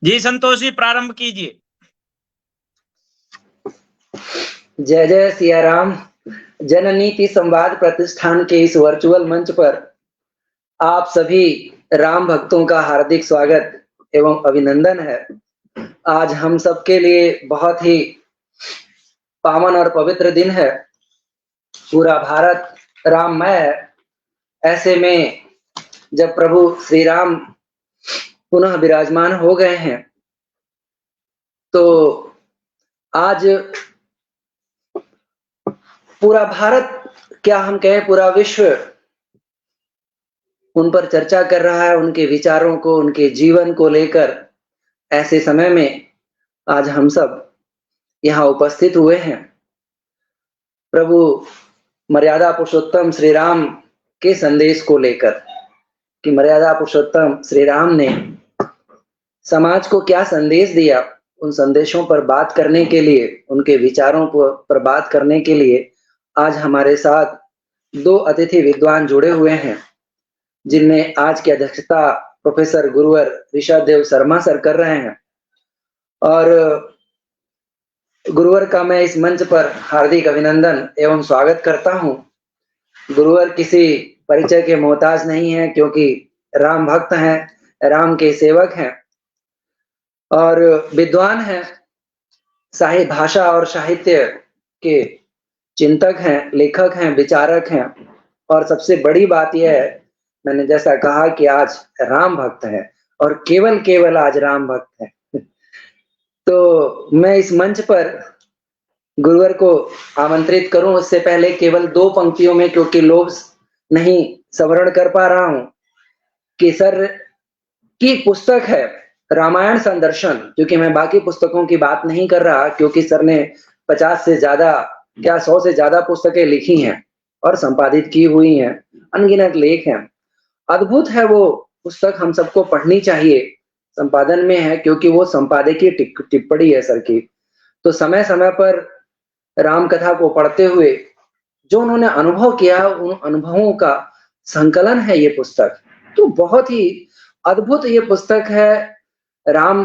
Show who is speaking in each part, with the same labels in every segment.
Speaker 1: जी संतोष जी, प्रारंभ कीजिए।
Speaker 2: जय जय सिया राम। जननीति संवाद प्रतिष्ठान के इस वर्चुअल मंच पर आप सभी राम भक्तों का हार्दिक स्वागत एवं अभिनंदन है। आज हम सबके लिए बहुत ही पावन और पवित्र दिन है। पूरा भारत राममय है। ऐसे में जब प्रभु श्री राम पुनः विराजमान हो गए हैं तो आज पूरा भारत, क्या हम कहें पूरा विश्व, उन पर चर्चा कर रहा है, उनके विचारों को, उनके जीवन को लेकर। ऐसे समय में आज हम सब यहाँ उपस्थित हुए हैं प्रभु मर्यादा पुरुषोत्तम श्री राम के संदेश को लेकर कि मर्यादा पुरुषोत्तम श्री राम ने समाज को क्या संदेश दिया। उन संदेशों पर बात करने के लिए, उनके विचारों पर बात करने के लिए आज हमारे साथ दो अतिथि विद्वान जुड़े हुए हैं, जिनमें आज की अध्यक्षता प्रोफेसर गुरुवर ऋषभ देव शर्मा सर कर रहे हैं। और गुरुवर का मैं इस मंच पर हार्दिक अभिनंदन एवं स्वागत करता हूं। गुरुवर किसी परिचय के मोहताज नहीं है, क्योंकि राम भक्त हैं, राम के सेवक हैं और विद्वान हैं, भाषा और साहित्य के चिंतक हैं, लेखक हैं, विचारक हैं। और सबसे बड़ी बात यह है, मैंने जैसा कहा कि आज राम भक्त है और केवल आज राम भक्त है। तो मैं इस मंच पर गुरुवर को आमंत्रित करूं उससे पहले केवल दो पंक्तियों में, क्योंकि लोग नहीं स्मरण कर पा रहा हूं, कि सर की पुस्तक है रामायण संदर्शन। क्योंकि मैं बाकी पुस्तकों की बात नहीं कर रहा, क्योंकि सर ने 50 से ज्यादा, क्या 100 से ज्यादा पुस्तकें लिखी हैं और संपादित की हुई हैं, अनगिनत लेख हैं। अद्भुत है वो पुस्तक, हम सबको पढ़नी चाहिए। संपादन में है, क्योंकि वो संपादकीय टिप्पणी है सर की। तो समय समय पर राम कथा को पढ़ते हुए जो उन्होंने अनुभव किया, उन अनुभवों का संकलन है ये पुस्तक। तो बहुत ही अद्भुत ये पुस्तक है राम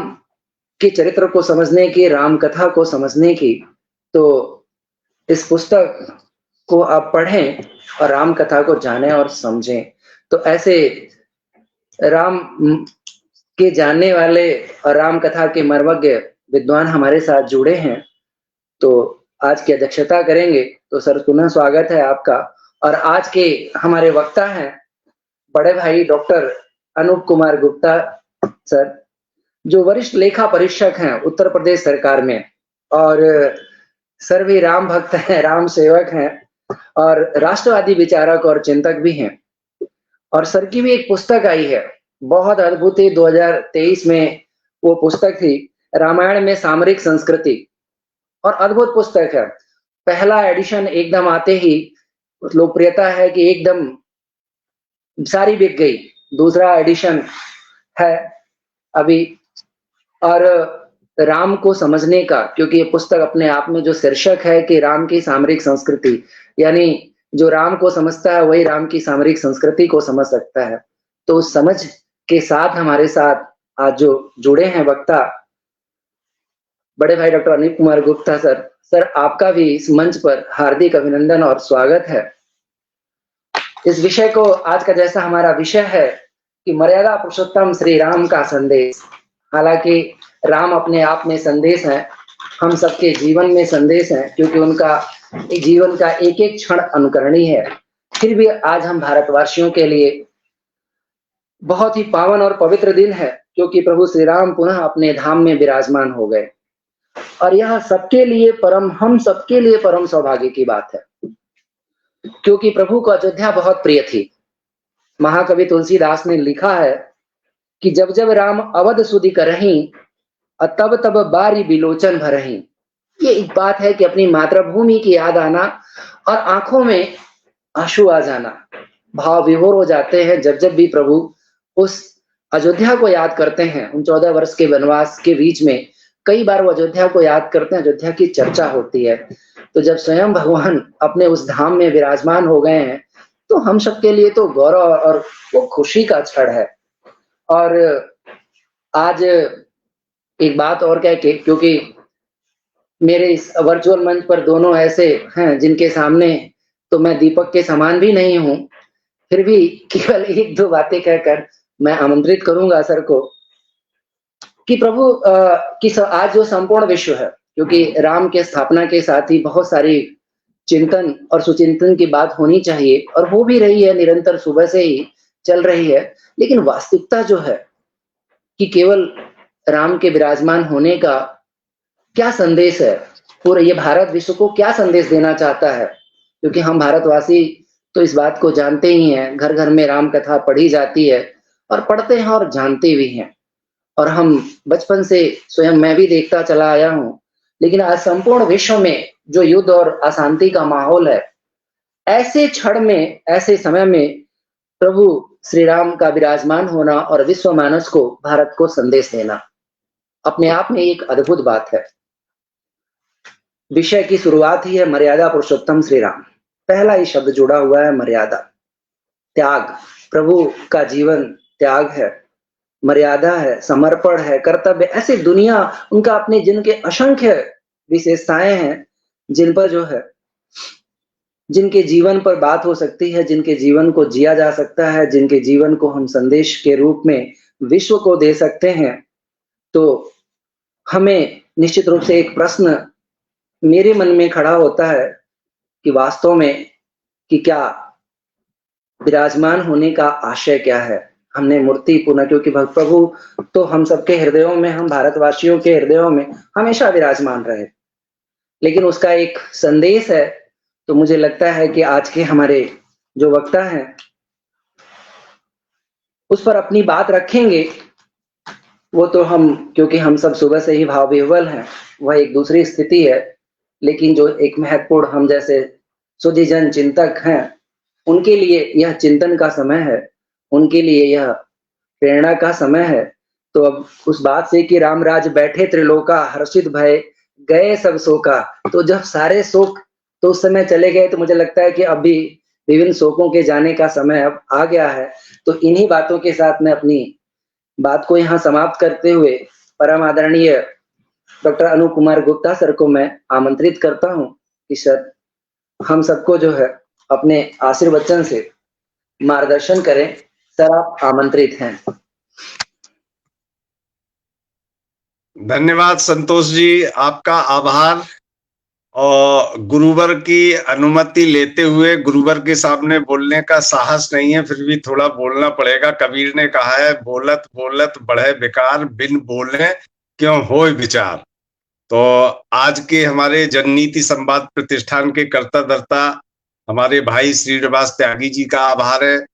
Speaker 2: के चरित्र को समझने की, राम कथा को समझने की। तो इस पुस्तक को आप पढ़ें और राम कथा को जानें और समझें। तो ऐसे राम के जानने वाले और राम कथा के मर्मज्ञ विद्वान हमारे साथ जुड़े हैं, तो आज की अध्यक्षता करेंगे। तो सर पुनः स्वागत है आपका। और आज के हमारे वक्ता हैं बड़े भाई डॉक्टर अनूप कुमार गुप्ता सर, जो वरिष्ठ लेखा परीक्षक हैं उत्तर प्रदेश सरकार में, और सर भी राम भक्त हैं, राम सेवक हैं और राष्ट्रवादी विचारक और चिंतक भी हैं। और सर की भी एक पुस्तक आई है, बहुत अद्भुत ही 2023 में वो पुस्तक थी, रामायण में सामरिक संस्कृति। और अद्भुत पुस्तक है। पहला एडिशन एकदम आते ही लोकप्रियता है कि एकदम सारी बिक गई। दूसरा एडिशन है अभी, और राम को समझने का, क्योंकि ये पुस्तक अपने आप में जो शीर्षक है कि राम की सामरिक संस्कृति, यानी जो राम को समझता है वही राम की सामरिक संस्कृति को समझ सकता है। तो उस समझ के साथ हमारे साथ आज जो जुड़े हैं वक्ता बड़े भाई doctor Anil Kumar Gupta sir. Sir आपका भी इस मंच पर हार्दिक अभिनंदन और स्वागत है। इस विषय को, आज का जैसा हमारा विषय है कि मर्यादा पुरुषोत्तम श्री राम का संदेश। हालांकि राम अपने आप में संदेश है, हम सबके जीवन में संदेश है, क्योंकि उनका जीवन का एक एक क्षण अनुकरणीय है। फिर भी आज हम भारतवासियों के लिए बहुत ही पावन और पवित्र दिन है, क्योंकि प्रभु श्री राम पुनः अपने धाम में विराजमान हो गए। और यह सबके लिए हम सबके लिए परम सौभाग्य की बात है, क्योंकि प्रभु को अयोध्या बहुत प्रिय थी। महाकवि तुलसीदास ने लिखा है कि जब जब राम अवध सुधि करहीं, तब तब बारी बिलोचन भरहीं। ये एक बात है कि अपनी मातृभूमि की याद आना और आंखों में आंसू आ जाना, भाव विभोर हो जाते हैं जब जब भी प्रभु उस अयोध्या को याद करते हैं। उन 14 वर्ष के वनवास के बीच में कई बार वो अयोध्या को याद करते हैं, अयोध्या की चर्चा होती है। तो जब स्वयं भगवान अपने उस धाम में विराजमान हो गए हैं, तो हम सबके लिए तो गौरव और वो खुशी का क्षण है। और आज एक बात और कह के, क्योंकि मेरे इस वर्चुअल मंच पर दोनों ऐसे हैं जिनके सामने तो मैं दीपक के समान भी नहीं हूँ, फिर भी केवल 1-2 बातें कहकर मैं आमंत्रित करूँगा सर को कि प्रभु आज जो संपूर्ण विश्व है, क्योंकि राम के स्थापना के साथ ही बहुत सारी चिंतन और सुचिंतन की बात होनी चाहिए और हो भी रही है, निरंतर सुबह से ही चल रही है। लेकिन वास्तविकता जो है कि केवल राम के विराजमान होने का क्या संदेश है, पूरे ये भारत विश्व को क्या संदेश देना चाहता है? क्योंकि हम भारतवासी तो इस बात को जानते ही हैं, घर-घर में राम कथा पढ़ी जाती है और पढ़ते हैं और जानते भी हैं। और हम बचपन से स्वयं मैं भी देखता चला आया हूँ। लेकिन आज संपूर्ण विश्व में जो युद्ध और अशांति का माहौल है, ऐसे क्षण में, ऐसे समय में प्रभु श्री राम का विराजमान होना और विश्व मानस को, भारत को संदेश देना, अपने आप में एक अद्भुत बात है। विषय की शुरुआत ही है मर्यादा पुरुषोत्तम श्री राम। पहला ही शब्द जुड़ा हुआ है मर्यादा, त्याग। प्रभु का जीवन त्याग है, मर्यादा है, समर्पण है, कर्तव्य। ऐसे दुनिया उनका अपने जिनके असंख्य विशेषताएं हैं, जिन पर जो है, जिनके जीवन पर बात हो सकती है, जिनके जीवन को जिया जा सकता है, जिनके जीवन को हम संदेश के रूप में विश्व को दे सकते हैं। तो हमें निश्चित रूप से एक प्रश्न मेरे मन में खड़ा होता है कि वास्तव में कि क्या विराजमान होने का आशय क्या है? हमने मूर्ति पुनः, क्योंकि प्रभु तो हम सबके हृदयों में, हम भारतवासियों के हृदयों में हमेशा विराजमान रहे, लेकिन उसका एक संदेश है। तो मुझे लगता है कि आज के हमारे जो वक्ता हैं उस पर अपनी बात रखेंगे। वो तो हम, क्योंकि हम सब सुबह से ही भाव विह्वल हैं, वह एक दूसरी स्थिति है। लेकिन जो एक महत्वपूर्ण हम जैसे सुधीजन चिंतक हैं, उनके लिए यह चिंतन का समय है, उनके लिए यह प्रेरणा का समय है। तो अब उस बात से कि राम राज बैठे त्रिलोका, हर्षित भय गए सब शोका, तो जब सारे शोक तो उस समय चले गए, तो मुझे लगता है कि अभी विभिन्न शोकों के जाने का समय अब आ गया है। तो इन्हीं बातों के साथ मैं अपनी बात को यहाँ समाप्त करते हुए परम आदरणीय डॉक्टर अनूप कुमार गुप्ता सर को मैं आमंत्रित करता हूँ कि सर हम सबको जो है अपने आशीर्वचन से मार्गदर्शन करें। सर आप आमंत्रित हैं।
Speaker 3: धन्यवाद संतोष जी, आपका आभार। और गुरुवर की अनुमति लेते हुए, गुरुवर के सामने बोलने का साहस नहीं है, फिर भी थोड़ा बोलना पड़ेगा। कबीर ने कहा है, बोलत बोलत बढ़े विकार, बिन बोले क्यों होए विचार। तो आज के हमारे जननीति संवाद प्रतिष्ठान के कर्ता धर्ता हमारे भाई श्रीनिवास त्यागी जी का आभार है।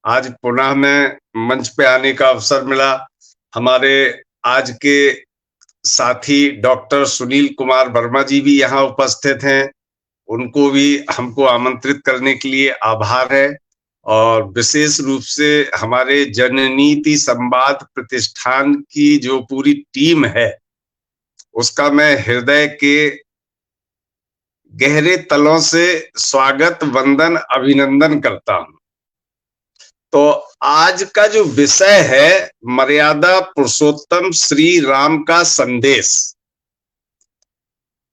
Speaker 3: आज पुनः में मंच पे आने का अवसर मिला। हमारे आज के साथी डॉक्टर सुनील कुमार वर्मा जी भी यहाँ उपस्थित हैं, उनको भी हमको आमंत्रित करने के लिए आभार है। और विशेष रूप से हमारे जननीति संवाद प्रतिष्ठान की जो पूरी टीम है, उसका मैं हृदय के गहरे तलों से स्वागत, वंदन, अभिनंदन करता हूं। तो आज का जो विषय है, मर्यादा पुरुषोत्तम श्री राम का संदेश।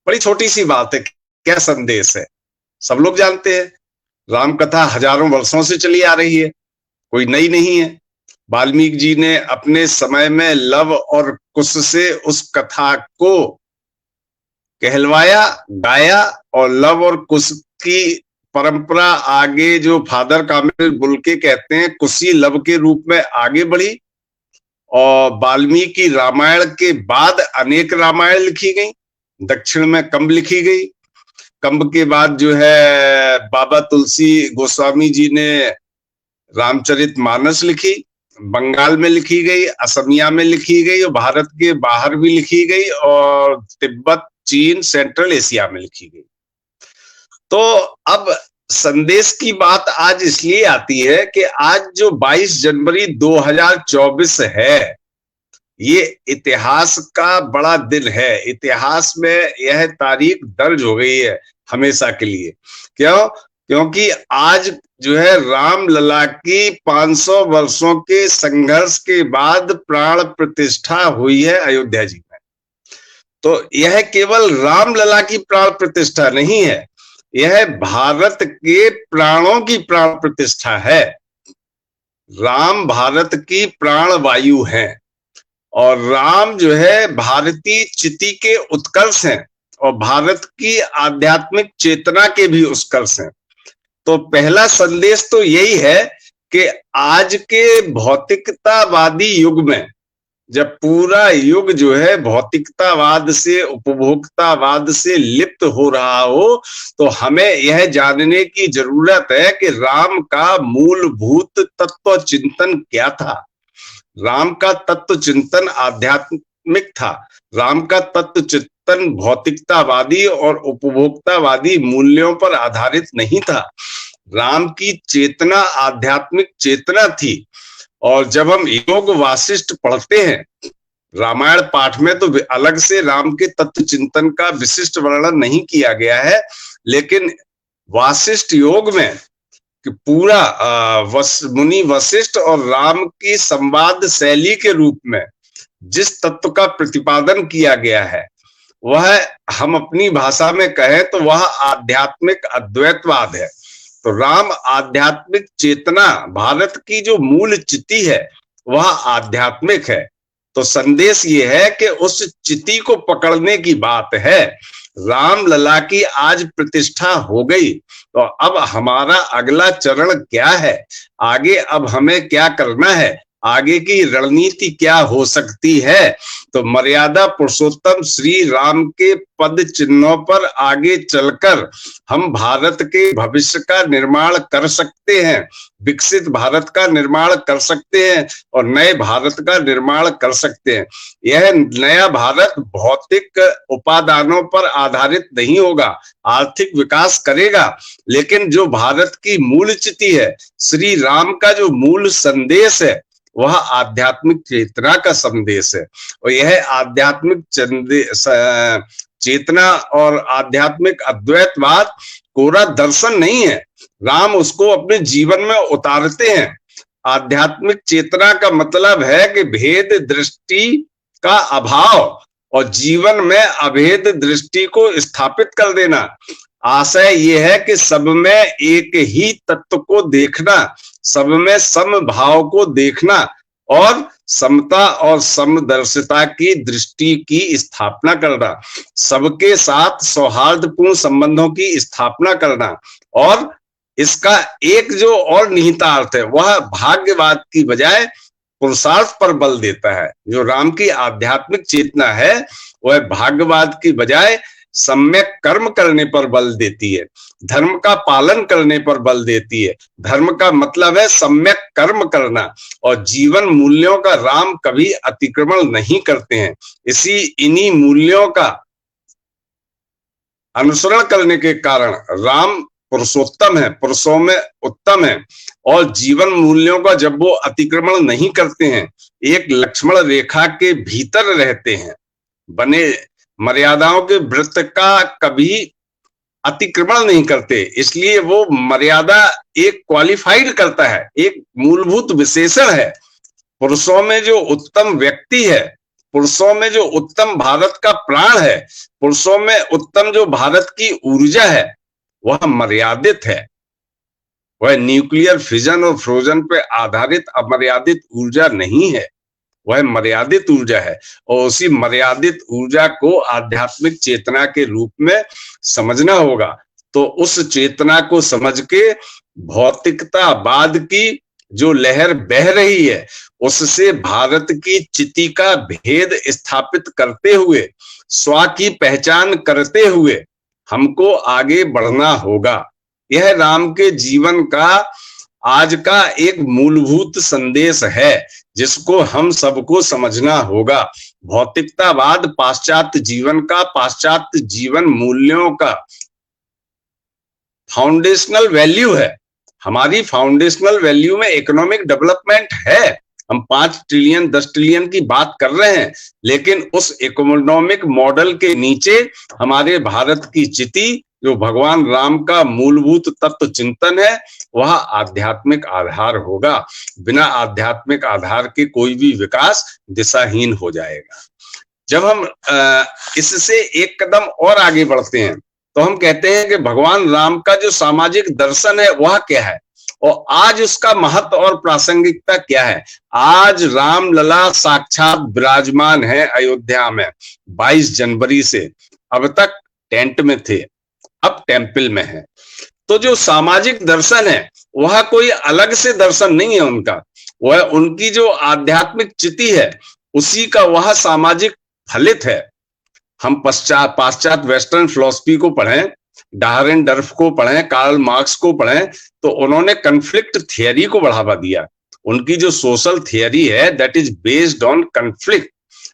Speaker 3: बड़ी छोटी सी बात है, क्या संदेश है सब लोग जानते हैं। राम कथा हजारों वर्षों से चली आ रही है, कोई नई नहीं है। वाल्मीकि जी ने अपने समय में लव और कुश से उस कथा को कहलवाया, गाया, और लव और कुश की परंपरा आगे जो फादर कामिल बुल्के कहते हैं, कुशी लव के रूप में आगे बढ़ी। और वाल्मीकि रामायण के बाद अनेक रामायण लिखी गई। दक्षिण में कंब लिखी गई, कंब के बाद जो है बाबा तुलसी गोस्वामी जी ने रामचरितमानस लिखी, बंगाल में लिखी गई, असमिया में लिखी गई, और भारत के बाहर भी लिखी गई, और तिब्बत, चीन, सेंट्रल एशिया में लिखी गई। तो अब संदेश की बात आज इसलिए आती है कि आज जो 22 जनवरी 2024 है, ये इतिहास का बड़ा दिन है। इतिहास में यह तारीख दर्ज हो गई है हमेशा के लिए। क्यों? क्योंकि आज जो है राम लला की 500 वर्षों के संघर्ष के बाद प्राण प्रतिष्ठा हुई है अयोध्या जी में। तो यह केवल रामलला की प्राण प्रतिष्ठा नहीं है, यह भारत के प्राणों की प्राण प्रतिष्ठा है। राम भारत की प्राण वायु है और राम जो है भारतीय चिति के उत्कर्ष हैं और भारत की आध्यात्मिक चेतना के भी उत्कर्ष हैं। तो पहला संदेश तो यही है कि आज के भौतिकतावादी युग में, जब पूरा युग जो है भौतिकतावाद से, उपभोक्तावाद से लिप्त हो रहा हो, तो हमें यह जानने की जरूरत है कि राम का मूलभूत तत्व चिंतन क्या था। राम का तत्व चिंतन आध्यात्मिक था। राम का तत्व चिंतन भौतिकतावादी और उपभोक्तावादी मूल्यों पर आधारित नहीं था। राम की चेतना आध्यात्मिक चेतना थी। और जब हम योग वासिष्ठ पढ़ते हैं, रामायण पाठ में तो अलग से राम के तत्व चिंतन का विशिष्ट वर्णन नहीं किया गया है, लेकिन वासिष्ठ योग में कि पूरा मुनि वशिष्ठ और राम की संवाद शैली के रूप में जिस तत्व का प्रतिपादन किया गया है, वह हम अपनी भाषा में कहें तो वह आध्यात्मिक अद्वैतवाद है। तो राम आध्यात्मिक चेतना, भारत की जो मूल चिति है वह आध्यात्मिक है। तो संदेश ये है कि उस चिति को पकड़ने की बात है। राम लला की आज प्रतिष्ठा हो गई, तो अब हमारा अगला चरण क्या है, आगे अब हमें क्या करना है, आगे की रणनीति क्या हो सकती है। तो मर्यादा पुरुषोत्तम श्री राम के पद चिन्हों पर आगे चलकर हम भारत के भविष्य का निर्माण कर सकते हैं, विकसित भारत का निर्माण कर सकते हैं और नए भारत का निर्माण कर सकते हैं। यह नया भारत भौतिक उपादानों पर आधारित नहीं होगा, आर्थिक विकास करेगा, लेकिन जो भारत की मूल चिति है, श्री राम का जो मूल संदेश है, वह आध्यात्मिक चेतना का संदेश है। और यह आध्यात्मिक चेतना और आध्यात्मिक अद्वैतवाद कोरा दर्शन नहीं है, राम उसको अपने जीवन में उतारते हैं। आध्यात्मिक चेतना का मतलब है कि भेद दृष्टि का अभाव और जीवन में अभेद दृष्टि को स्थापित कर देना। आशय यह है कि सब में एक ही तत्व को देखना, सब में समभाव को देखना और समता और समदर्शिता की दृष्टि की स्थापना करना, सबके साथ सौहार्दपूर्ण संबंधों की स्थापना करना। और इसका एक जो और निहितार्थ है वह भाग्यवाद की बजाय पुरुषार्थ पर बल देता है। जो राम की आध्यात्मिक चेतना है वह भाग्यवाद की बजाय सम्यक कर्म करने पर बल देती है, धर्म का पालन करने पर बल देती है। धर्म का मतलब है सम्यक कर्म करना, और जीवन मूल्यों का राम कभी अतिक्रमण नहीं करते हैं। इन्हीं मूल्यों का अनुसरण करने के कारण राम पुरुषोत्तम है, पुरुषों में उत्तम है, और जीवन मूल्यों का जब वो अतिक्रमण नहीं करते हैं, एक लक्ष्मण रेखा के भीतर रहते हैं, बने मर्यादाओं के वृत्त का कभी अतिक्रमण नहीं करते, इसलिए वो मर्यादा एक क्वालिफाइड करता है, एक मूलभूत विशेषण है। पुरुषों में जो उत्तम व्यक्ति है, पुरुषों में जो उत्तम भारत का प्राण है, पुरुषों में उत्तम जो भारत की ऊर्जा है, वह मर्यादित है। वह न्यूक्लियर फिजन और फ्रोजन पे आधारित अमर्यादित ऊर्जा नहीं है, वह मर्यादित ऊर्जा है। और उसी मर्यादित ऊर्जा को आध्यात्मिक चेतना के रूप में समझना होगा। तो उस चेतना को समझ के भौतिकतावाद की जो लहर बह रही है, उससे भारत की चिति का भेद स्थापित करते हुए, स्व की पहचान करते हुए हमको आगे बढ़ना होगा। यह राम के जीवन का आज का एक मूलभूत संदेश है, जिसको हम सबको समझना होगा। भौतिकतावाद पाश्चात्य जीवन का, पाश्चात्य जीवन मूल्यों का फाउंडेशनल वैल्यू है। हमारी फाउंडेशनल वैल्यू में इकोनॉमिक डेवलपमेंट है। हम 5 ट्रिलियन 10 ट्रिलियन की बात कर रहे हैं, लेकिन उस इकोनॉमिक मॉडल के नीचे हमारे भारत की चिति, जो भगवान राम का मूलभूत तत्व चिंतन है, वह आध्यात्मिक आधार होगा। बिना आध्यात्मिक आधार के कोई भी विकास दिशाहीन हो जाएगा। जब हम इससे एक कदम और आगे बढ़ते हैं तो हम कहते हैं कि भगवान राम का जो सामाजिक दर्शन है वह क्या है और आज उसका महत्व और प्रासंगिकता क्या है। आज रामलला साक्षात विराजमान है अयोध्या में 22 जनवरी से। अब तक टेंट में थे, अब टेम्पल में है। तो जो सामाजिक दर्शन है वह कोई अलग से दर्शन नहीं है उनका, वह उनकी जो आध्यात्मिक चिति है उसी का वह सामाजिक फलित है। हम पाश्चात्य वेस्टर्न फिलॉसफी को पढ़ें, डाहरेनडर्फ को पढ़ें, कार्ल मार्क्स को पढ़ें, तो उन्होंने कन्फ्लिक्ट थियरी को बढ़ावा दिया। उनकी जो सोशल थियरी है that is based on conflict.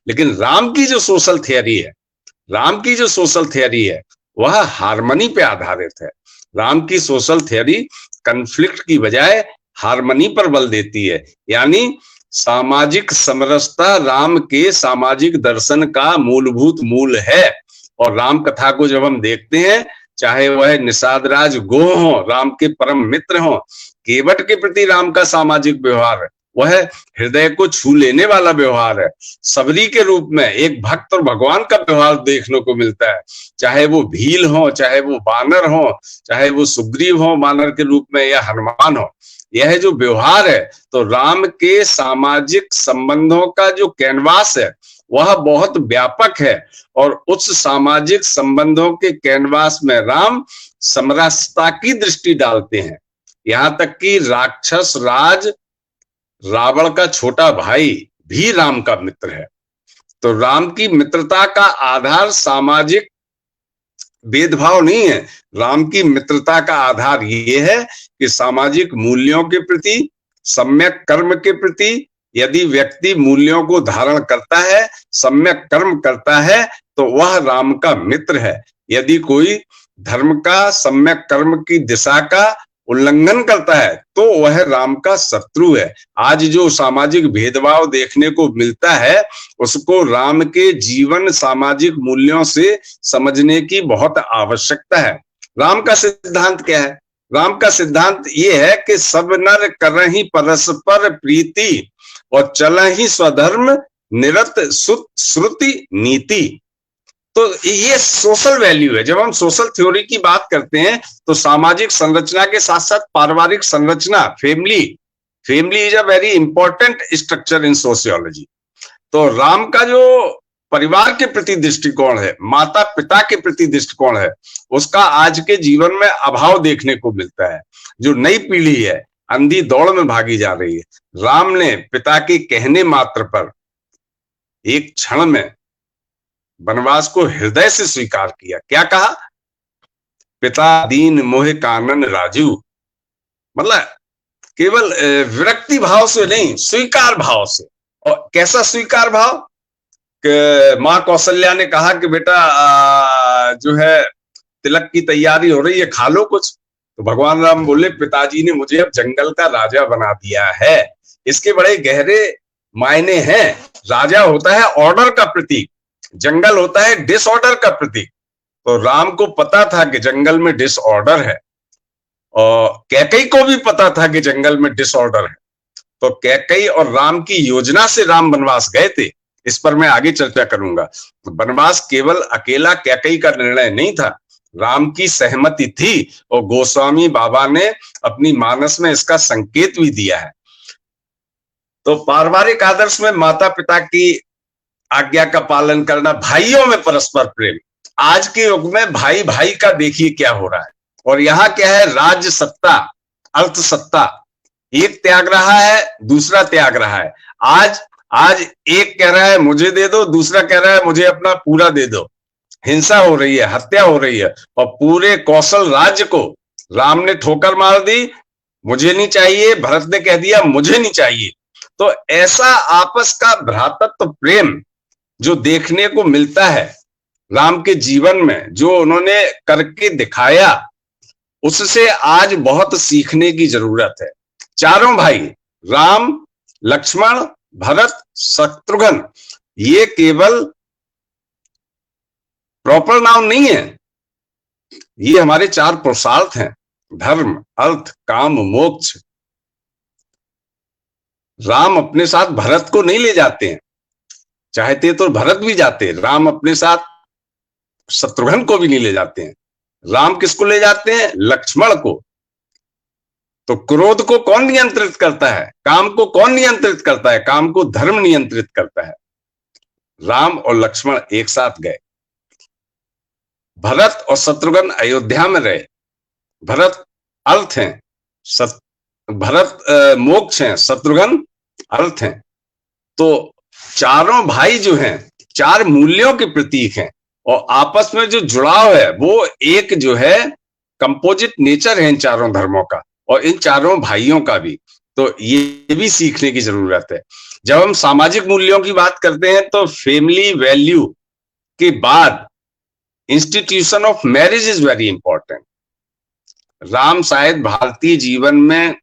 Speaker 3: लेकिन राम की जो सोशल थियरी है, राम की जो सोशल थियरी है वह हार्मनी पे आधारित है। राम की सोशल थियरी कन्फ्लिक्ट की बजाय हार्मनी पर बल देती है, यानी सामाजिक समरसता राम के सामाजिक दर्शन का मूलभूत मूल है। और राम कथा को जब हम देखते हैं, चाहे वह निषाद राज गो हो, राम के परम मित्र हो, केवट के प्रति राम का सामाजिक व्यवहार वह हृदय को छू लेने वाला व्यवहार है। सबरी के रूप में एक भक्त और भगवान का व्यवहार देखने को मिलता है, चाहे वो भील हो, चाहे वो बानर हो, चाहे वो सुग्रीव हो बानर के रूप में, या हनुमान हो। यह जो व्यवहार है तो राम के सामाजिक संबंधों का जो कैनवास है वह बहुत व्यापक है और उस सामाजिक संबंधों के कैनवास में राम समरसता की दृष्टि डालते हैं। यहां तक कि राक्षस राज रावण का छोटा भाई भी राम का मित्र है। तो राम की मित्रता का आधार सामाजिक भेदभाव नहीं है, राम की मित्रता का आधार ये है कि सामाजिक मूल्यों के प्रति, सम्यक कर्म के प्रति, यदि व्यक्ति मूल्यों को धारण करता है, सम्यक कर्म करता है, तो वह राम का मित्र है। यदि कोई धर्म का, सम्यक कर्म की दिशा का उल्लंघन करता है तो वह राम का शत्रु है। आज जो सामाजिक भेदभाव देखने को मिलता है उसको राम के जीवन सामाजिक मूल्यों से समझने की बहुत आवश्यकता है। राम का सिद्धांत क्या है? राम का सिद्धांत ये है कि सब नर करहि परस्पर प्रीति और चलहि स्वधर्म निरत श्रुति नीति। तो ये सोशल वैल्यू है। जब हम सोशल थ्योरी की बात करते हैं तो सामाजिक संरचना के साथ साथ पारिवारिक संरचना, family is a very important structure in sociology. तो राम का जो परिवार के प्रति दृष्टिकोण है, माता पिता के प्रति दृष्टिकोण है, उसका आज के जीवन में अभाव देखने को मिलता है। जो नई पीढ़ी है अंधी दौड़ में भागी जा रही है। राम ने पिता के कहने मात्र पर एक क्षण में वनवास को हृदय से स्वीकार किया। क्या कहा? पिता दीन मोह कानन राजू। मतलब केवल विरक्ति भाव से नहीं, स्वीकार भाव से। और कैसा स्वीकार भाव? कि माँ कौशल्या ने कहा कि बेटा जो है तिलक की तैयारी हो रही है, खा लो कुछ। तो भगवान राम बोले पिताजी ने मुझे अब जंगल का राजा बना दिया है। इसके बड़े गहरे मायने हैं। राजा होता है ऑर्डर का प्रतीक, जंगल होता है डिसऑर्डर का प्रतीक। तो राम को पता था कि जंगल में डिसऑर्डर है और कैकेयी को भी पता था कि जंगल में डिसऑर्डर है। तो कैकेयी और राम की योजना से राम वनवास गए थे। इस पर मैं आगे चर्चा करूंगा। वनवास केवल अकेला कैकेयी का निर्णय नहीं था, राम की सहमति थी और गोस्वामी बाबा ने अपनी मानस में इसका संकेत भी दिया है। तो पारिवारिक आदर्श में माता पिता की आज्ञा का पालन करना, भाइयों में परस्पर प्रेम। आज के युग में भाई भाई का देखिए क्या हो रहा है। और यहाँ क्या है? राज्य सत्ता, अर्थ सत्ता। एक त्याग रहा है, दूसरा त्याग रहा है। आज एक कह रहा है मुझे दे दो, दूसरा कह रहा है मुझे अपना पूरा दे दो। हिंसा हो रही है, हत्या हो रही है। और पूरे कौशल राज्य को राम ने ठोकर मार दी, मुझे नहीं चाहिए। भरत ने कह दिया मुझे नहीं चाहिए। तो ऐसा आपस का भ्रातृत्व प्रेम जो देखने को मिलता है राम के जीवन में, जो उन्होंने करके दिखाया, उससे आज बहुत सीखने की जरूरत है। चारों भाई राम, लक्ष्मण, भरत, शत्रुघ्न, ये केवल प्रॉपर नाउन नहीं है, ये हमारे चार पुरुषार्थ हैं: धर्म, अर्थ, काम, मोक्ष। राम अपने साथ भरत को नहीं ले जाते हैं। चाहते तो भरत भी जाते, राम अपने साथ शत्रुघ्न को भी नहीं ले जाते हैं। राम किसको ले जाते हैं? लक्ष्मण को। तो क्रोध को कौन नियंत्रित करता है? काम को कौन नियंत्रित करता है? काम को धर्म नियंत्रित करता है। राम और लक्ष्मण एक साथ गए। भरत और शत्रुघ्न अयोध्या में रहे। भरत अर्थ हैं, भरत मोक्ष हैं, शत्रुघ्न अर्थ हैं। तो चारों भाई जो हैं चार मूल्यों के प्रतीक हैं और आपस में जो जुड़ाव है वो एक जो है कंपोजिट नेचर है इन चारों धर्मों का और इन चारों भाइयों का भी। तो ये भी सीखने की जरूरत है। जब हम सामाजिक मूल्यों की बात करते हैं तो फैमिली वैल्यू के बाद institution of marriage is very important. Ram शायद भारतीय जीवन में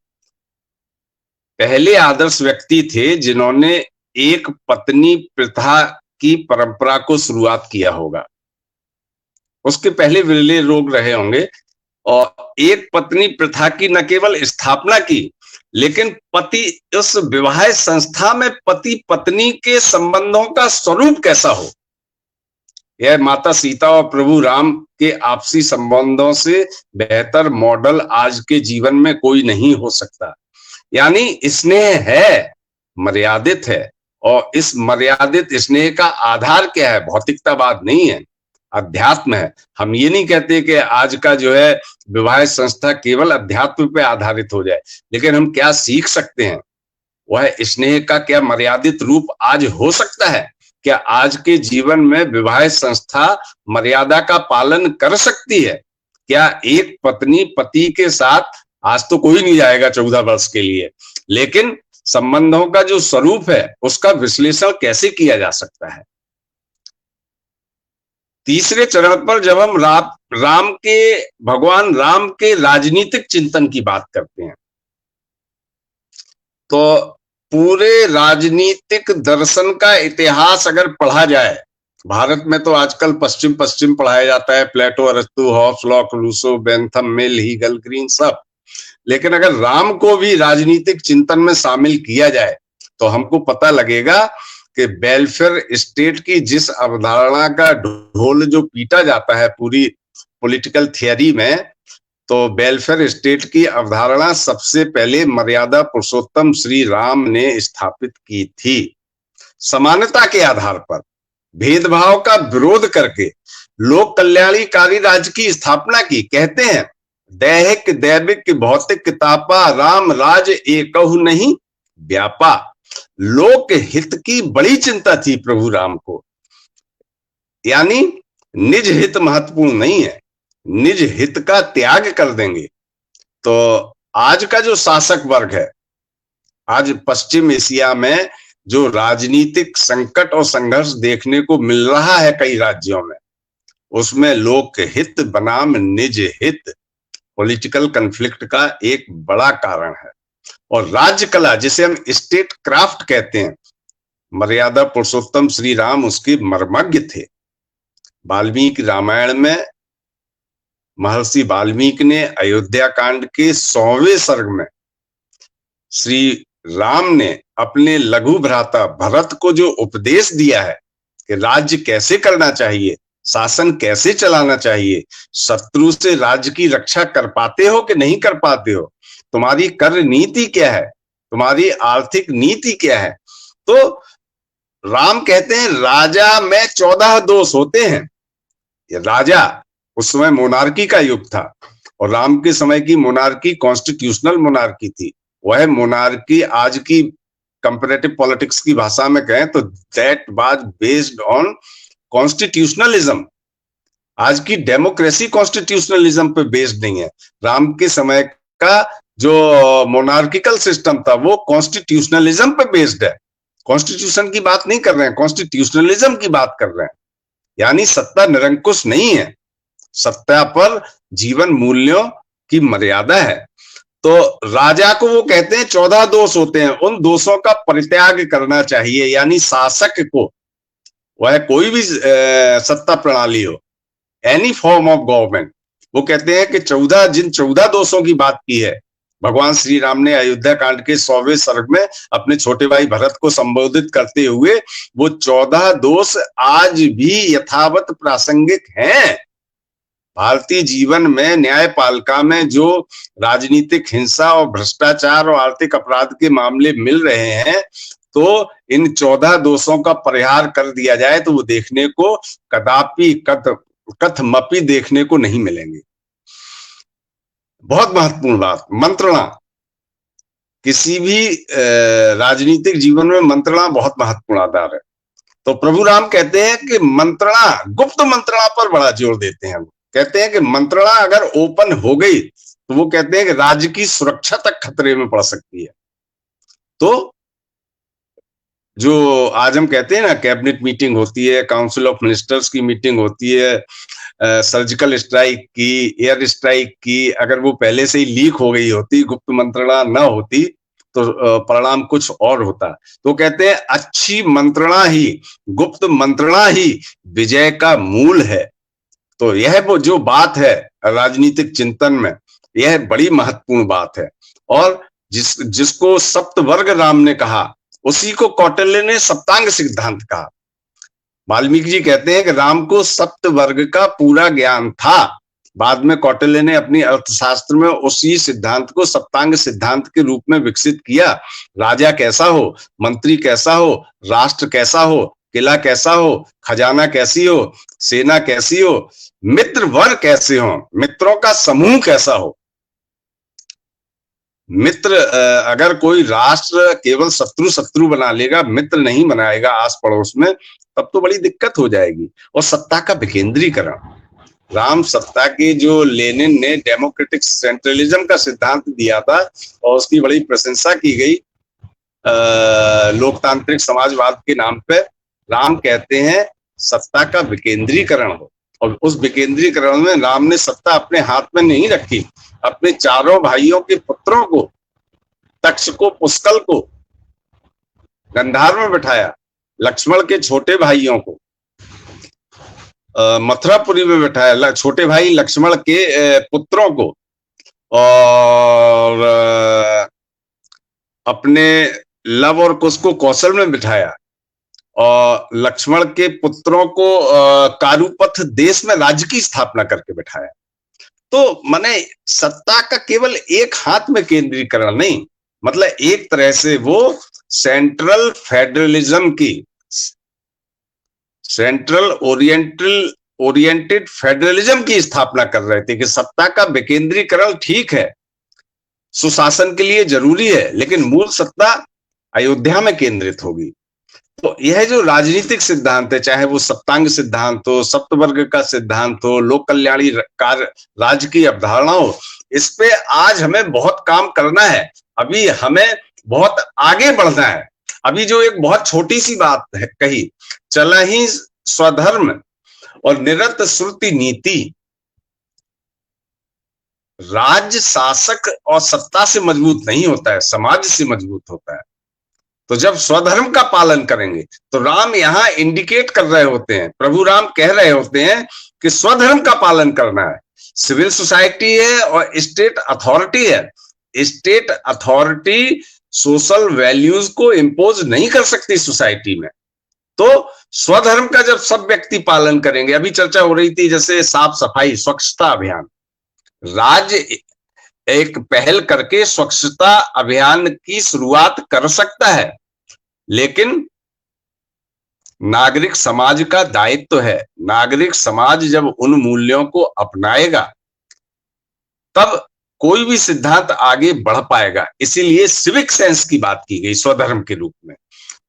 Speaker 3: पहले आदर्श व्यक्ति थे जिन्होंने एक पत्नी प्रथा की परंपरा को शुरुआत किया होगा। उसके पहले विरले लोग रहे होंगे और एक पत्नी प्रथा की न केवल स्थापना की लेकिन पति उस विवाह संस्था में पति पत्नी के संबंधों का स्वरूप कैसा हो, यह माता सीता और प्रभु राम के आपसी संबंधों से बेहतर मॉडल आज के जीवन में कोई नहीं हो सकता। यानी स्नेह है, मर्यादित है और इस मर्यादित स्नेह का आधार क्या है? भौतिकतावाद नहीं है, अध्यात्म है। हम ये नहीं कहते कि आज का जो है विवाह संस्था केवल अध्यात्म पे आधारित हो जाए, लेकिन हम क्या सीख सकते हैं? वह स्नेह का क्या मर्यादित रूप आज हो सकता है? क्या आज के जीवन में विवाह संस्था मर्यादा का पालन कर सकती है? क्या एक पत्नी पति के साथ, आज तो कोई नहीं जाएगा 14 वर्ष के लिए, लेकिन संबंधों का जो स्वरूप है उसका विश्लेषण कैसे किया जा सकता है? तीसरे चरण पर जब हम भगवान राम के राजनीतिक चिंतन की बात करते हैं तो पूरे राजनीतिक दर्शन का इतिहास अगर पढ़ा जाए, भारत में तो आजकल पश्चिम पश्चिम पढ़ाया जाता है, प्लेटो, अरस्तु, हॉब्स, लॉक, रूसो, बेंथम, मिल, हीगल, ग्रीन, सब। लेकिन अगर राम को भी राजनीतिक चिंतन में शामिल किया जाए तो हमको पता लगेगा कि वेलफेयर स्टेट की जिस अवधारणा का ढोल जो पीटा जाता है पूरी पॉलिटिकल थियरी में, तो वेलफेयर स्टेट की अवधारणा सबसे पहले मर्यादा पुरुषोत्तम श्री राम ने स्थापित की थी। समानता के आधार पर भेदभाव का विरोध करके लोक कल्याणकारी राज्य की स्थापना की। कहते हैं दैहिक दैविक भौतिक तापा राम राज एकहु नहीं व्यापा। लोक हित की बड़ी चिंता थी प्रभु राम को, यानी निज हित महत्वपूर्ण नहीं है, निज हित का त्याग कर देंगे। तो आज का जो शासक वर्ग है, आज पश्चिम एशिया में जो राजनीतिक संकट और संघर्ष देखने को मिल रहा है कई राज्यों में, उसमें लोक हित बनाम निज हित पॉलिटिकल कन्फ्लिक्ट का एक बड़ा कारण है। और राज्य कला जिसे हम स्टेट क्राफ्ट कहते हैं, मर्यादा पुरुषोत्तम श्री राम उसके मर्मज्ञ थे। वाल्मीकि रामायण में महर्षि वाल्मीकि ने अयोध्या कांड के 100वें सर्ग में श्री राम ने अपने लघु भ्राता भरत को जो उपदेश दिया है कि राज्य कैसे करना चाहिए, शासन कैसे चलाना चाहिए, शत्रु से राज्य की रक्षा कर पाते हो कि नहीं कर पाते हो, तुम्हारी कर नीति क्या है, तुम्हारी आर्थिक नीति क्या है। तो राम कहते हैं राजा में 14 दोष होते हैं। ये राजा उस समय मोनार्की का युग था और राम के समय की मोनार्की कॉन्स्टिट्यूशनल मोनार्की थी। वह मोनार्की आज की कंपैरेटिव पॉलिटिक्स की भाषा में कहें तो that was based on constitutionalism. आज की डेमोक्रेसी कॉन्स्टिट्यूशनलिज्म पे बेस्ड नहीं है। राम के समय का जो मोनार्किकल सिस्टम था वो कॉन्स्टिट्यूशनलिज्म पे बेस्ड है। कॉन्स्टिट्यूशन की बात नहीं कर रहे हैं, कॉन्स्टिट्यूशनलिज्म की बात कर रहे हैं। यानी सत्ता निरंकुश नहीं है, सत्ता पर जीवन मूल्यों की मर्यादा है। तो राजा को वो कहते हैं 14 दोष होते हैं, उन दोषों का परित्याग करना चाहिए। यानी शासक को, वह कोई भी सत्ता प्रणाली हो, एनी फॉर्म ऑफ गवर्नमेंट, वो कहते हैं कि जिन 14 दोषों की बात की है भगवान श्री राम ने अयोध्या कांड के 100वें सर्ग में अपने छोटे भाई भरत को संबोधित करते हुए वो 14 दोष आज भी यथावत प्रासंगिक हैं। भारतीय जीवन में न्यायपालिका में जो राजनीतिक हिंसा और भ्रष्टाचार और आर्थिक अपराध के मामले मिल रहे हैं, तो इन 14 दोषों का परिहार कर दिया जाए तो वो देखने को कदापि कथमपि देखने को नहीं मिलेंगे। बहुत महत्वपूर्ण बात, मंत्रणा। किसी भी राजनीतिक जीवन में मंत्रणा बहुत महत्वपूर्ण आधार है। तो प्रभु राम कहते हैं कि मंत्रणा, गुप्त मंत्रणा पर बड़ा जोर देते हैं। कहते हैं कि मंत्रणा अगर ओपन हो गई तो वो कहते हैं कि राज्य की सुरक्षा तक खतरे में पड़ सकती है। तो जो आज हम कहते हैं ना, कैबिनेट मीटिंग होती है, काउंसिल ऑफ मिनिस्टर्स की मीटिंग होती है, सर्जिकल स्ट्राइक की, एयर स्ट्राइक की, अगर वो पहले से ही लीक हो गई होती, गुप्त मंत्रणा न होती, तो परिणाम कुछ और होता। तो कहते हैं अच्छी मंत्रणा ही, गुप्त मंत्रणा ही विजय का मूल है। तो यह वो जो बात है राजनीतिक चिंतन में, यह बड़ी महत्वपूर्ण बात है। और जिसको सप्तवर्ग राम ने कहा, उसी को कौटिल्य ने सप्तांग सिद्धांत कहा। वाल्मीकि जी कहते हैं कि राम को सप्तवर्ग का पूरा ज्ञान था। बाद में कौटिल्य ने अपनी अर्थशास्त्र में उसी सिद्धांत को सप्तांग सिद्धांत के रूप में विकसित किया। राजा कैसा हो, मंत्री कैसा हो, राष्ट्र कैसा हो, किला कैसा हो, खजाना कैसी हो, सेना कैसी हो, मित्र वर्ग कैसे हो, मित्रों का समूह कैसा हो। मित्र, अगर कोई राष्ट्र केवल शत्रु बना लेगा, मित्र नहीं बनाएगा आस पड़ोस में, तब तो बड़ी दिक्कत हो जाएगी। और सत्ता का विकेंद्रीकरण, राम सत्ता के जो लेनिन ने डेमोक्रेटिक सेंट्रलिज्म का सिद्धांत दिया था और उसकी बड़ी प्रशंसा की गई लोकतांत्रिक समाजवाद के नाम पे, राम कहते हैं सत्ता का विकेंद्रीकरण हो। और उस विकेंद्रीकरण में राम ने सत्ता अपने हाथ में नहीं रखी, अपने चारों भाइयों के पुत्रों को, तक्ष को, पुष्कल को गंधार में बिठाया, लक्ष्मण के छोटे भाइयों को मथुरापुरी में बिठाया, छोटे भाई लक्ष्मण के पुत्रों को, और अपने लव और कुश को कौशल में बिठाया, और लक्ष्मण के पुत्रों को कारुपथ देश में राज्य की स्थापना करके बिठाया। तो माने सत्ता का केवल एक हाथ में केंद्रीकरण नहीं, मतलब एक तरह से वो सेंट्रल फेडरलिज्म की, सेंट्रल ओरिएंटेड फेडरलिज्म की स्थापना कर रहे थे कि सत्ता का विकेंद्रीकरण ठीक है, सुशासन के लिए जरूरी है, लेकिन मूल सत्ता अयोध्या में केंद्रित होगी। तो यह जो राजनीतिक सिद्धांत है, चाहे वो सप्तांग सिद्धांत हो, सप्तवर्ग का सिद्धांत हो, लोक कल्याणी कार्य राज्य की अवधारणा हो, इस पे आज हमें बहुत काम करना है। अभी हमें बहुत आगे बढ़ना है। अभी जो एक बहुत छोटी सी बात है कही, चला ही स्वधर्म और निरत श्रुति नीति, राज्य शासक और सत्ता से मजबूत नहीं होता है, समाज से मजबूत होता है। तो जब स्वधर्म का पालन करेंगे, तो राम यहाँ इंडिकेट कर रहे होते हैं, प्रभु राम कह रहे होते हैं कि स्वधर्म का पालन करना है। सिविल सोसाइटी है और स्टेट अथॉरिटी है। स्टेट अथॉरिटी सोशल वैल्यूज को इम्पोज नहीं कर सकती सोसाइटी में। तो स्वधर्म का जब सब व्यक्ति पालन करेंगे, अभी चर्चा हो रही थी जैसे साफ सफाई, स्वच्छता अभियान, राज्य एक पहल करके स्वच्छता अभियान की शुरुआत कर सकता है, लेकिन नागरिक समाज का दायित्व है। नागरिक समाज जब उन मूल्यों को अपनाएगा, तब कोई भी सिद्धांत आगे बढ़ पाएगा। इसीलिए सिविक सेंस की बात की गई स्वधर्म के रूप में।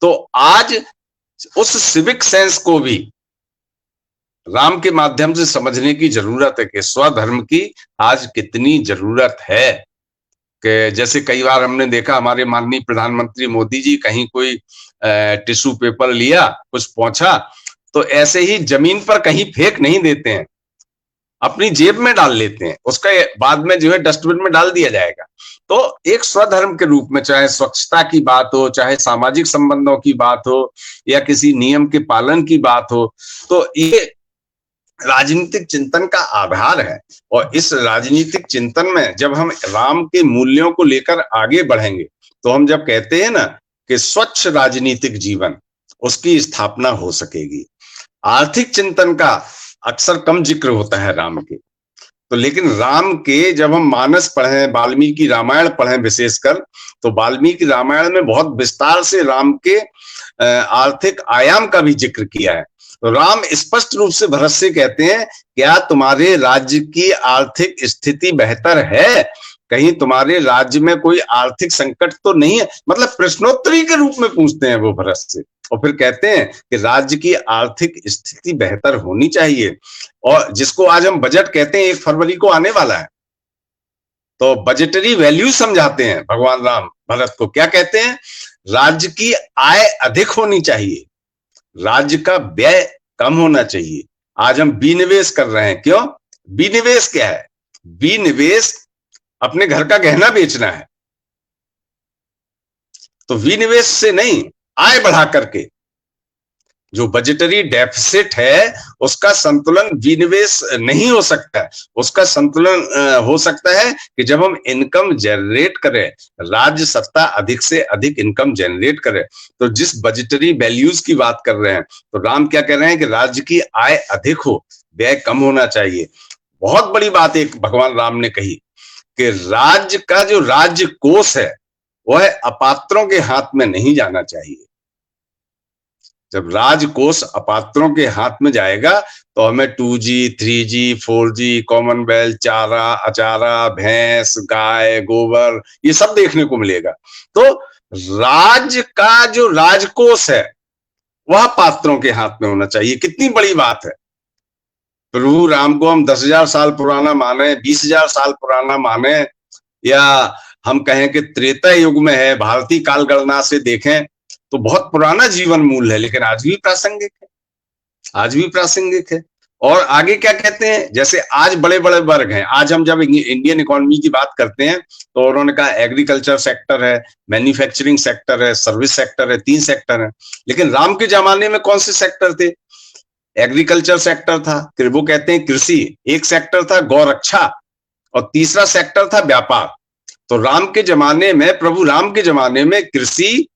Speaker 3: तो आज उस सिविक सेंस को भी राम के माध्यम से समझने की जरूरत है कि स्वधर्म की आज कितनी जरूरत है। कि जैसे कई बार हमने देखा, हमारे माननीय प्रधानमंत्री मोदी जी कहीं कोई टिश्यू पेपर लिया, कुछ पहुंचा, तो ऐसे ही जमीन पर कहीं फेंक नहीं देते हैं, अपनी जेब में डाल लेते हैं, उसका बाद में जो है डस्टबिन में डाल दिया जाएगा। तो एक स्वधर्म के रूप में, चाहे स्वच्छता की बात हो, चाहे सामाजिक संबंधों की बात हो, या किसी नियम के पालन की बात हो, तो ये राजनीतिक चिंतन का आधार है। और इस राजनीतिक चिंतन में जब हम राम के मूल्यों को लेकर आगे बढ़ेंगे, तो हम जब कहते हैं ना कि स्वच्छ राजनीतिक जीवन, उसकी स्थापना हो सकेगी। आर्थिक चिंतन का अक्सर कम जिक्र होता है राम के, तो लेकिन राम के जब हम मानस पढ़ें, वाल्मीकि रामायण पढ़ें विशेषकर, तो वाल्मीकि रामायण में बहुत विस्तार से राम के आर्थिक आयाम का भी जिक्र किया है। तो राम स्पष्ट रूप से भरत से कहते हैं, क्या तुम्हारे राज्य की आर्थिक स्थिति बेहतर है? कहीं तुम्हारे राज्य में कोई आर्थिक संकट तो नहीं है? मतलब प्रश्नोत्तरी के रूप में पूछते हैं वो भरत से, और फिर कहते हैं कि राज्य की आर्थिक स्थिति बेहतर होनी चाहिए। और जिसको आज हम बजट कहते हैं, 1 फरवरी को आने वाला है, तो बजटरी वैल्यू समझाते हैं भगवान राम भरत को। क्या कहते हैं? राज्य की आय अधिक होनी चाहिए, राज्य का व्यय कम होना चाहिए। आज हम विनिवेश कर रहे हैं। क्यों? विनिवेश क्या है? विनिवेश अपने घर का गहना बेचना है, तो विनिवेश से नहीं, आय बढ़ा करके। जो बजटरी डेफिसिट है उसका संतुलन विनिवेश नहीं हो सकता है। उसका संतुलन हो सकता है कि जब हम इनकम जनरेट करें, राज्य सत्ता अधिक से अधिक इनकम जनरेट करे। तो जिस बजटरी वैल्यूज की बात कर रहे हैं, तो राम क्या कह रहे हैं कि राज्य की आय अधिक हो, व्यय कम होना चाहिए। बहुत बड़ी बात एक भगवान राम ने कही कि राज्य का जो राज्य कोष है वह अपात्रों के हाथ में नहीं जाना चाहिए। जब राजकोष अपात्रों के हाथ में जाएगा तो हमें 2G, 3G, 4G, कॉमनवेल्थ, चारा, अचारा, भैंस, गाय, गोबर, ये सब देखने को मिलेगा। तो राज्य का जो राजकोष है वह पात्रों के हाथ में होना चाहिए। कितनी बड़ी बात है। प्रभु राम को हम 10,000 साल पुराना माने, 20,000 साल पुराना माने, या हम कहें कि त्रेता युग में है, भारतीय काल गणना से देखें तो बहुत पुराना जीवन मूल है, लेकिन आज भी प्रासंगिक है, आज भी प्रासंगिक है। और आगे क्या कहते हैं? जैसे आज बड़े बड़े वर्ग हैं। आज हम जब इंडियन इकोनॉमी की बात करते हैं तो उन्होंने कहा एग्रीकल्चर सेक्टर है, मैन्युफैक्चरिंग सेक्टर है, सर्विस सेक्टर है, 3 सेक्टर है। लेकिन राम के जमाने में कौन से सेक्टर थे? एग्रीकल्चर सेक्टर था, फिर वो कहते हैं कृषि, एक सेक्टर था गौरक्षा, और तीसरा सेक्टर था व्यापार। तो राम के जमाने में, प्रभु राम के जमाने में कृषि,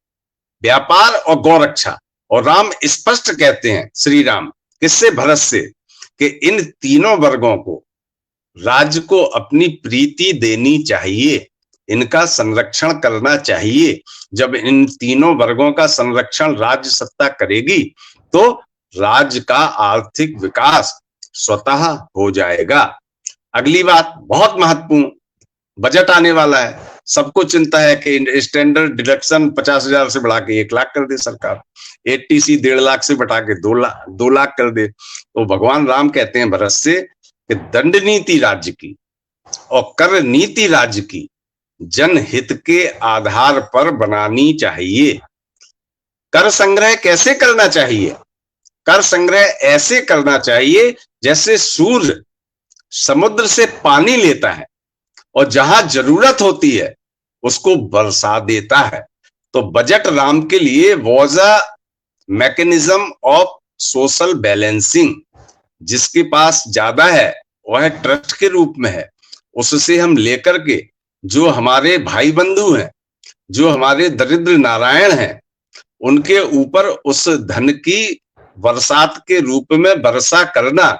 Speaker 3: व्यापार और गौरक्षा। और राम स्पष्ट कहते हैं, श्री राम, किससे? भरत से, कि इन तीनों वर्गों को राज्य को अपनी प्रीति देनी चाहिए, इनका संरक्षण करना चाहिए। जब इन तीनों वर्गों का संरक्षण राज्य सत्ता करेगी तो राज्य का आर्थिक विकास स्वतः हो जाएगा। अगली बात बहुत महत्वपूर्ण, बजट आने वाला है। सबको चिंता है कि स्टैंडर्ड डिडक्शन 50,000 से बढ़ा के 1 लाख कर दे सरकार, 80C 1.5 लाख से बढ़ा के 2 लाख कर दे। तो भगवान राम कहते हैं भरत से कि दंड नीति राज्य की और कर नीति राज्य की जनहित के आधार पर बनानी चाहिए। कर संग्रह कैसे करना चाहिए? कर संग्रह ऐसे करना चाहिए जैसे सूर्य समुद्र से पानी लेता है और जहां जरूरत होती है उसको बरसा देता है। तो बजट राम के लिए was a mechanism of social balancing. जिसके पास ज्यादा है वह ट्रस्ट के रूप में है, उससे हम लेकर के जो हमारे भाई बंधु हैं, जो हमारे दरिद्र नारायण हैं, उनके ऊपर उस धन की बरसात के रूप में वर्षा करना,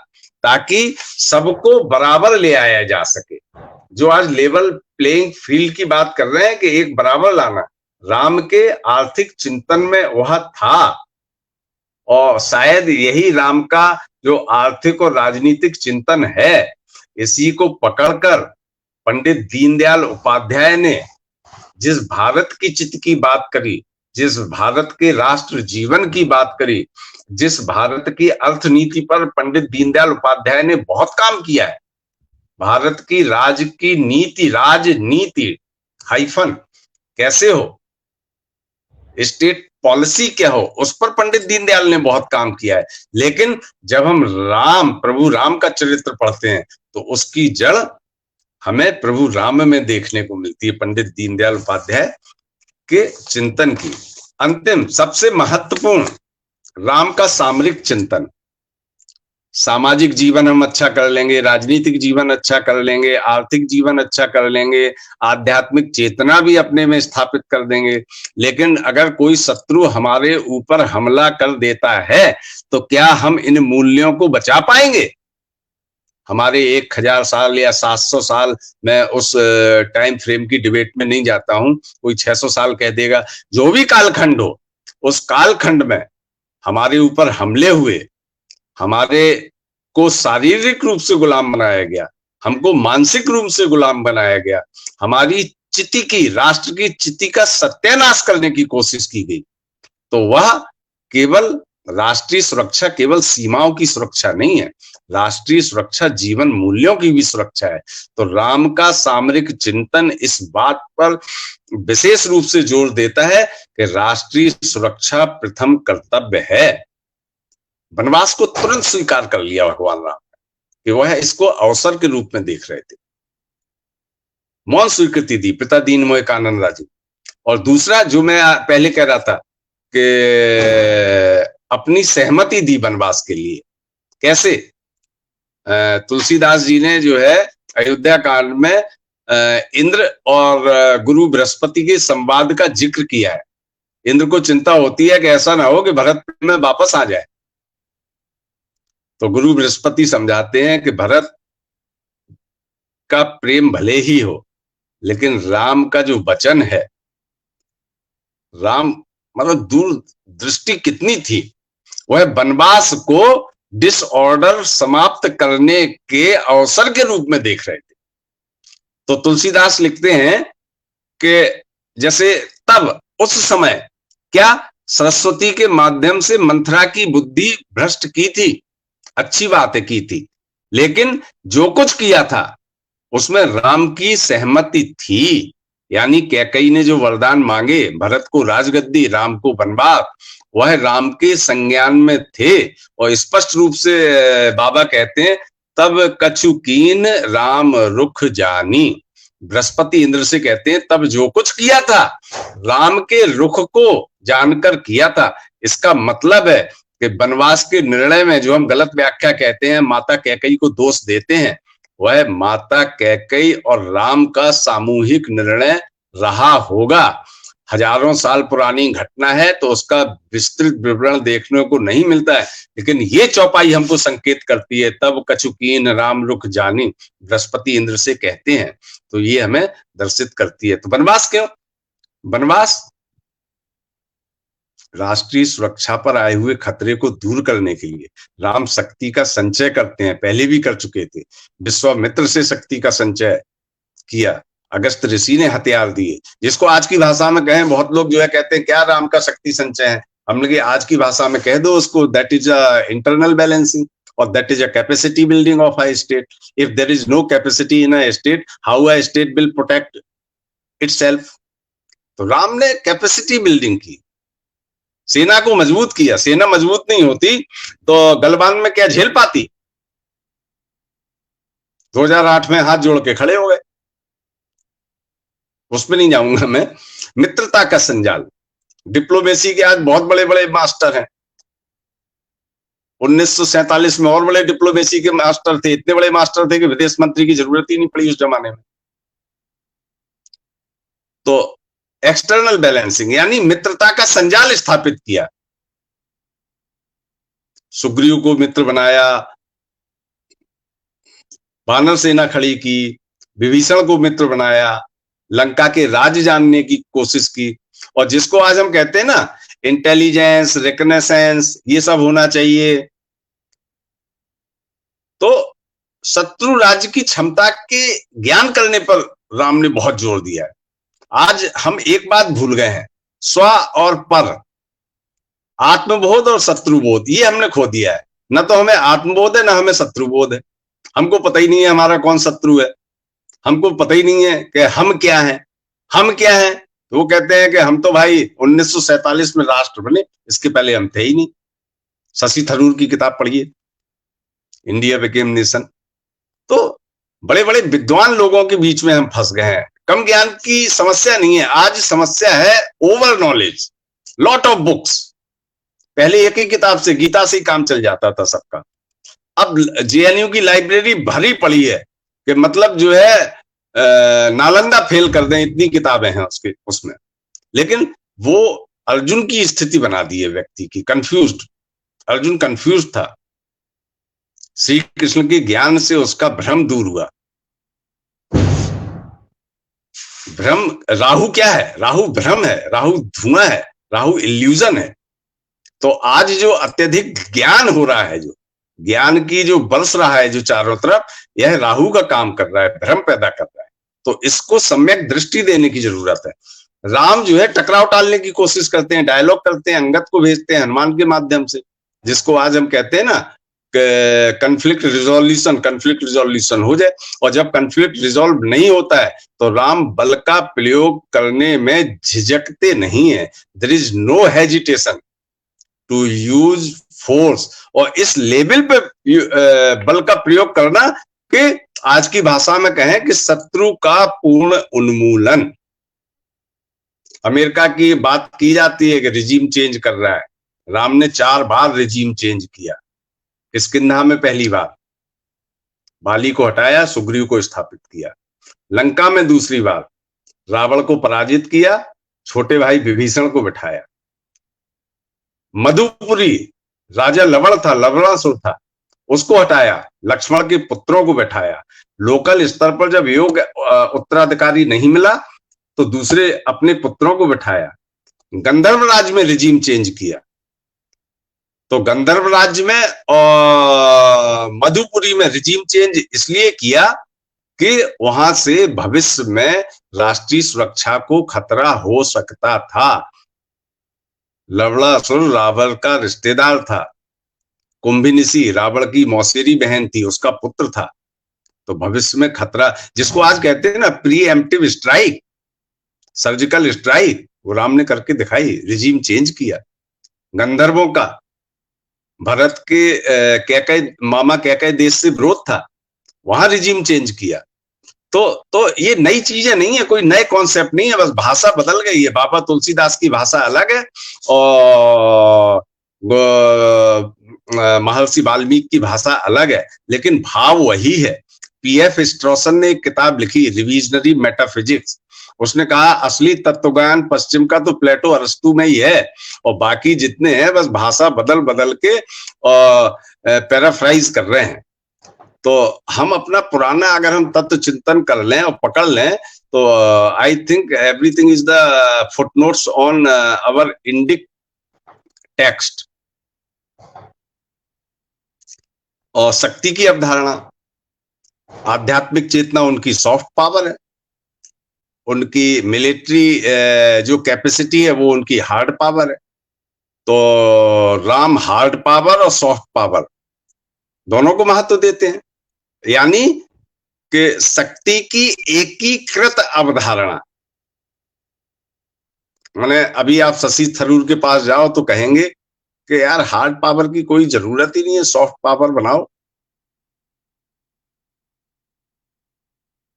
Speaker 3: ताकि सबको बराबर ले आया जा सके। जो आज लेवल प्लेइंग फील्ड की बात कर रहे हैं कि एक बराबर लाना, राम के आर्थिक चिंतन में वह था। और शायद यही राम का जो आर्थिक और राजनीतिक चिंतन है, इसी को पकड़कर पंडित दीनदयाल उपाध्याय ने जिस भारत की चित्त की बात करी, जिस भारत के राष्ट्र जीवन की बात करी, जिस भारत की अर्थनीति पर पंडित दीनदयाल उपाध्याय ने बहुत काम किया है। भारत की राजनीति हाइफन कैसे हो, स्टेट पॉलिसी क्या हो, उस पर पंडित दीनदयाल ने बहुत काम किया है। लेकिन जब हम प्रभु राम का चरित्र पढ़ते हैं तो उसकी जड़ हमें प्रभु राम में देखने को मिलती है, पंडित दीनदयाल उपाध्याय के चिंतन की। अंतिम सबसे महत्वपूर्ण, राम का सामरिक चिंतन। सामाजिक जीवन हम अच्छा कर लेंगे, राजनीतिक जीवन अच्छा कर लेंगे, आर्थिक जीवन अच्छा कर लेंगे, आध्यात्मिक चेतना भी अपने में स्थापित कर देंगे। लेकिन अगर कोई शत्रु हमारे ऊपर हमला कर देता है तो क्या हम इन मूल्यों को बचा पाएंगे? हमारे 1000 साल या 700 साल, मैं उस टाइम फ्रेम की डिबेट में नहीं जाता हूं, कोई 600 साल कह देगा, जो भी कालखंड हो, उस कालखंड में हमारे ऊपर हमले हुए, हमारे को शारीरिक रूप से गुलाम बनाया गया, हमको मानसिक रूप से गुलाम बनाया गया, हमारी चिति की, राष्ट्र की चिति का सत्यानाश करने की कोशिश की गई, तो वह केवल राष्ट्रीय सुरक्षा केवल सीमाओं की सुरक्षा नहीं है, राष्ट्रीय सुरक्षा जीवन मूल्यों की भी सुरक्षा है। तो राम का सामरिक चिंतन इस बात पर विशेष रूप से जोर देता है कि राष्ट्रीय सुरक्षा प्रथम कर्तव्य है। वनवास को तुरंत स्वीकार कर लिया भगवान राम कि वह इसको अवसर के रूप में देख रहे थे, मौन स्वीकृति दी पिता दीनमोय कानन जी। और दूसरा जो मैं पहले कह रहा था कि अपनी सहमति दी वनवास के लिए। कैसे? तुलसीदास जी ने जो है अयोध्या कांड में इंद्र और गुरु बृहस्पति के संवाद का जिक्र किया है। इंद्र को चिंता होती है कि ऐसा ना हो कि भरत में वापस आ जाए, तो गुरु बृहस्पति समझाते हैं कि भरत का प्रेम भले ही हो, लेकिन राम का जो वचन है, राम मतलब दूर दृष्टि कितनी थी, वह वनवास को डिसऑर्डर समाप्त करने के अवसर के रूप में देख रहे थे। तो तुलसीदास लिखते हैं कि जैसे तब उस समय क्या सरस्वती के माध्यम से मंथरा की बुद्धि भ्रष्ट की थी, अच्छी बात की थी, लेकिन जो कुछ किया था उसमें राम की सहमति थी। यानी कैकेयी ने जो वरदान मांगे, भरत को राजगद्दी, राम को वनवास, वह राम के संज्ञान में थे। और स्पष्ट रूप से बाबा कहते हैं, तब कछु कीन राम रुख जानी। बृहस्पति इंद्र से कहते हैं तब जो कुछ किया था राम के रुख को जानकर किया था। इसका मतलब है कि वनवास के निर्णय में जो हम गलत व्याख्या कहते हैं, माता कैकेयी को दोष देते हैं, वह माता कैकेयी और राम का सामूहिक निर्णय रहा होगा। हजारों साल पुरानी घटना है तो उसका विस्तृत विवरण देखने को नहीं मिलता है, लेकिन ये चौपाई हमको संकेत करती है, तब कछु कीन राम रुख जानी, बृहस्पति इंद्र से कहते हैं, तो ये हमें दर्शित करती है। तो वनवास क्यों? वनवास राष्ट्रीय सुरक्षा पर आए हुए खतरे को दूर करने के लिए राम शक्ति का संचय करते हैं, पहले भी कर चुके थे। विश्वामित्र से शक्ति का संचय किया, अगस्त ऋषि ने हथियार दिए, जिसको आज की भाषा में कहें, बहुत लोग जो है कहते हैं क्या राम का शक्ति संचय है, हम लोग आज की भाषा में कह दो उसको, that is a internal balancing और that is a capacity building of a state. If there is no capacity in a state, how a state will protect itself. तो राम ने कैपेसिटी बिल्डिंग की, सेना को मजबूत किया। सेना मजबूत नहीं होती तो गलवान में क्या झेल पाती? 2008 में हाथ जोड़ के खड़े हो गए, उसमें नहीं जाऊंगा मैं। मित्रता का संजाल, डिप्लोमेसी के आज बहुत बड़े बड़े मास्टर हैं। 1947 में और बड़े डिप्लोमेसी के मास्टर थे, इतने बड़े मास्टर थे कि विदेश मंत्री की जरूरत ही नहीं पड़ी उस जमाने में। तो एक्सटर्नल बैलेंसिंग यानी मित्रता का संजाल स्थापित किया। सुग्रीव को मित्र बनाया, वानर सेना खड़ी की, विभीषण को मित्र बनाया, लंका के राज जानने की कोशिश की। और जिसको आज हम कहते हैं ना इंटेलिजेंस, रिकनेसेंस, ये सब होना चाहिए, तो शत्रु राज्य की क्षमता के ज्ञान करने पर राम ने बहुत जोर दिया है। आज हम एक बात भूल गए हैं, स्व और पर, आत्मबोध और शत्रुबोध, ये हमने खो दिया है। न तो हमें आत्मबोध है, न हमें शत्रुबोध है। हमको पता ही नहीं है हमारा कौन शत्रु है, हमको पता ही नहीं है कि हम क्या हैं। हम क्या हैं? तो वो कहते हैं कि हम तो भाई 1947 में राष्ट्र बने, इसके पहले हम थे ही नहीं। शशि थरूर की किताब पढ़िए, इंडिया बिकेम नेशन। तो बड़े बड़े विद्वान लोगों के बीच में हम फंस गए हैं। कम ज्ञान की समस्या नहीं है, आज समस्या है over knowledge, lot of books. पहले एक ही किताब से, गीता से ही काम चल जाता था सबका। अब जेएनयू की लाइब्रेरी भरी पड़ी है कि मतलब जो है नालंदा फेल कर दें, इतनी किताबें हैं उसके उसमें। लेकिन वो अर्जुन की स्थिति बना दी है व्यक्ति की, कंफ्यूज्ड। अर्जुन कंफ्यूज था, श्री कृष्ण के ज्ञान से उसका भ्रम दूर हुआ। भ्रम, राहु क्या है? राहु भ्रम है, राहु धुआं है, राहु इल्यूजन है। तो आज जो अत्यधिक ज्ञान हो रहा है, जो ज्ञान की जो बरस रहा है जो चारों तरफ, यह राहु का काम कर रहा है, भ्रम पैदा कर रहा है। तो इसको सम्यक दृष्टि देने की जरूरत है। राम जो है टकराव टालने की कोशिश करते हैं, डायलॉग करते हैं, अंगद को भेजते हैं हनुमान के माध्यम से, जिसको आज हम कहते हैं ना कन्फ्लिक्ट रिजोल्यूशन हो जाए। और जब कन्फ्लिक्ट रिजॉल्व नहीं होता है तो राम बल का प्रयोग करने में झिझकते नहीं है। There is no hesitation to use force. और इस लेवल पे बल का प्रयोग करना कि आज की भाषा में कहें कि शत्रु का पूर्ण उन्मूलन। अमेरिका की बात की जाती है कि रिजीम चेंज कर रहा है। राम ने 4 बार रिजीम चेंज किया। किष्किंधा में पहली बार बाली को हटाया, सुग्रीव को स्थापित किया। लंका में दूसरी बार रावण को पराजित किया, छोटे भाई विभीषण को बिठाया। मधुपुरी राजा लवण था, लवणासुर था, उसको हटाया, लक्ष्मण के पुत्रों को बैठाया। लोकल स्तर पर जब योग्य उत्तराधिकारी नहीं मिला तो दूसरे अपने पुत्रों को बैठाया। गंधर्व राज्य में रिजीम चेंज किया। तो गंधर्व राज्य में और मधुपुरी में रिजीम चेंज इसलिए किया कि वहां से भविष्य में राष्ट्रीय सुरक्षा को खतरा हो सकता था। लवणासुर रावण का रिश्तेदार था। कुंभिनिसी रावण की मौसेरी बहन थी, उसका पुत्र था। तो भविष्य में खतरा, जिसको आज कहते हैं ना प्रीएम्प्टिव स्ट्राइक, सर्जिकल स्ट्राइक, वो राम ने करके दिखाई, रिजीम चेंज किया। गंधर्वों का भरत के कैकेय मामा कैकेय देश से विरोध था, वहां रिजीम चेंज किया। तो ये नई चीजें नहीं है, कोई नए कॉन्सेप्ट नहीं है, बस भाषा बदल गई है। बाबा तुलसीदास की भाषा अलग है और महर्षि वाल्मीकि की भाषा अलग है, लेकिन भाव वही है। पीएफ स्ट्रॉसन ने एक किताब लिखी, रिविजनरी मेटाफिजिक्स। उसने कहा असली तत्वज्ञान पश्चिम का तो प्लेटो अरस्तु में ही है, और बाकी जितने हैं बस भाषा बदल बदल के पैराफ्राइज कर रहे हैं। तो हम अपना पुराना अगर हम तत्व चिंतन कर लें और पकड़ लें तो I think everything is the footnotes on our Indic text. और शक्ति की अवधारणा, आध्यात्मिक चेतना उनकी सॉफ्ट पावर है, उनकी मिलिट्री जो कैपेसिटी है वो उनकी हार्ड पावर है। तो राम हार्ड पावर और सॉफ्ट पावर दोनों को महत्व देते हैं, यानी कि शक्ति की एकीकृत अवधारणा। माने अभी आप शशि थरूर के पास जाओ तो कहेंगे कि यार हार्ड पावर की कोई जरूरत ही नहीं है, सॉफ्ट पावर बनाओ।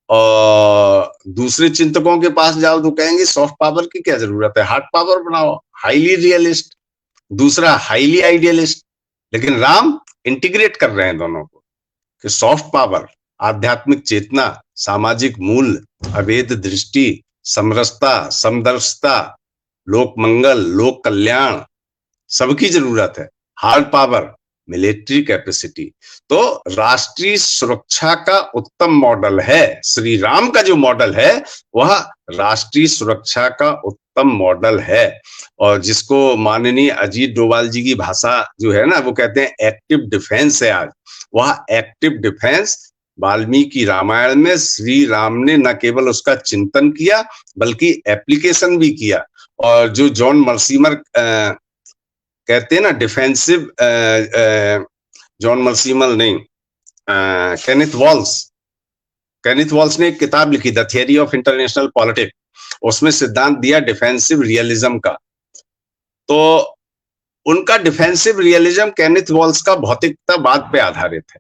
Speaker 3: और दूसरे चिंतकों के पास जाओ तो कहेंगे सॉफ्ट पावर की क्या जरूरत है, हार्ड पावर बनाओ। हाईली रियलिस्ट, दूसरा हाईली आइडियलिस्ट। लेकिन राम इंटीग्रेट कर रहे हैं दोनों को कि सॉफ्ट पावर, आध्यात्मिक चेतना, सामाजिक मूल्य, अभेद दृष्टि, समरसता, समदर्शिता, लोक मंगल, लोक कल्याण, सबकी जरूरत है। Hard power, military capacity. तो राष्ट्रीय सुरक्षा का उत्तम मॉडल है, श्री राम का जो मॉडल है वह राष्ट्रीय सुरक्षा का उत्तम मॉडल है। और जिसको माननीय अजीत डोभाल जी की भाषा जो है ना, वो कहते हैं एक्टिव डिफेंस है। आज वह एक्टिव डिफेंस वाल्मीकि रामायण में श्री राम ने न केवल उसका चिंतन किया बल्कि एप्लीकेशन भी किया। और जो जॉन मर्सिमर कहते हैं ना डिफेंसिव, जॉन मर्सिमर नहीं, केनिथ वॉल्स ने एक किताब लिखी the theory of international politics, उसमें सिद्धांत दिया डिफेंसिव रियलिज्म का। तो उनका डिफेंसिव रियलिज्म केनिथ वॉल्स का भौतिकतावाद पे आधारित है।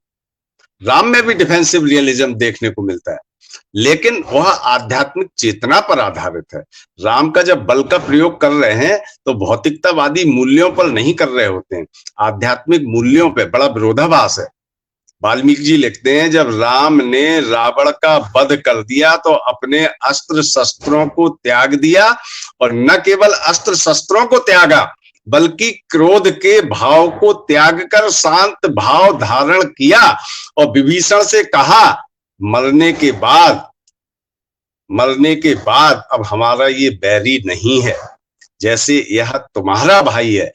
Speaker 3: राम में भी डिफेंसिव रियलिज्म देखने को मिलता है, लेकिन वह आध्यात्मिक चेतना पर आधारित है। राम का जब बल का प्रयोग कर रहे हैं तो भौतिकतावादी मूल्यों पर नहीं कर रहे होते हैं, आध्यात्मिक मूल्यों पे। बड़ा विरोधाभास है। वाल्मीकि जी लिखते हैं, जब राम ने रावण का वध कर दिया तो अपने अस्त्र शस्त्रों को त्याग दिया, और न केवल अस्त्र शस्त्रों को त्यागा बल्कि क्रोध के भाव को त्याग कर शांत भाव धारण किया, और विभीषण से कहा, मरने के बाद अब हमारा ये बैरी नहीं है, जैसे यह तुम्हारा भाई है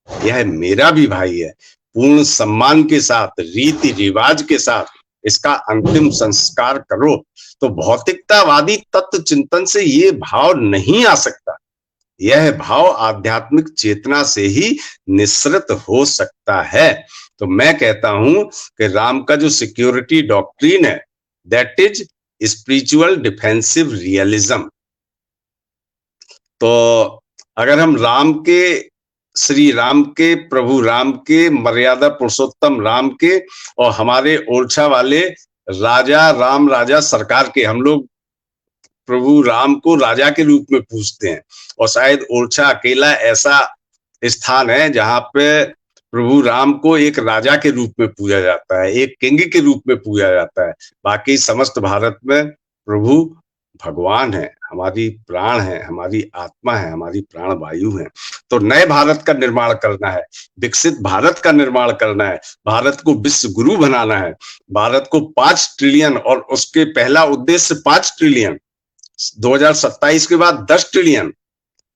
Speaker 3: यह मेरा भी भाई है। पूर्ण सम्मान के साथ, रीति रिवाज के साथ इसका अंतिम संस्कार करो। तो भौतिकतावादी तत्व चिंतन से ये भाव नहीं आ सकता, यह भाव आध्यात्मिक चेतना से ही निसृत हो सकता है। तो मैं कहता हूं कि राम का जो सिक्योरिटी डॉक्ट्रिन है, that is spiritual defensive realism. तो अगर हम श्री राम के, प्रभु राम के, मर्यादा पुरुषोत्तम राम के और हमारे ओरछा वाले राजा सरकार के, हम लोग प्रभु राम को राजा के रूप में पूजते हैं, और शायद ओरछा अकेला ऐसा स्थान है जहां पे प्रभु राम को एक राजा के रूप में पूजा जाता है, एक किंग के रूप में पूजा जाता है। बाकी समस्त भारत में प्रभु भगवान है, हमारी प्राण है, हमारी आत्मा है, हमारी प्राण वायु है। तो नए भारत का निर्माण करना है, विकसित भारत का निर्माण करना है, भारत को विश्व गुरु बनाना है, भारत को 5 ट्रिलियन, और उसके पहला उद्देश्य 5 ट्रिलियन, 2027 के बाद 10 ट्रिलियन,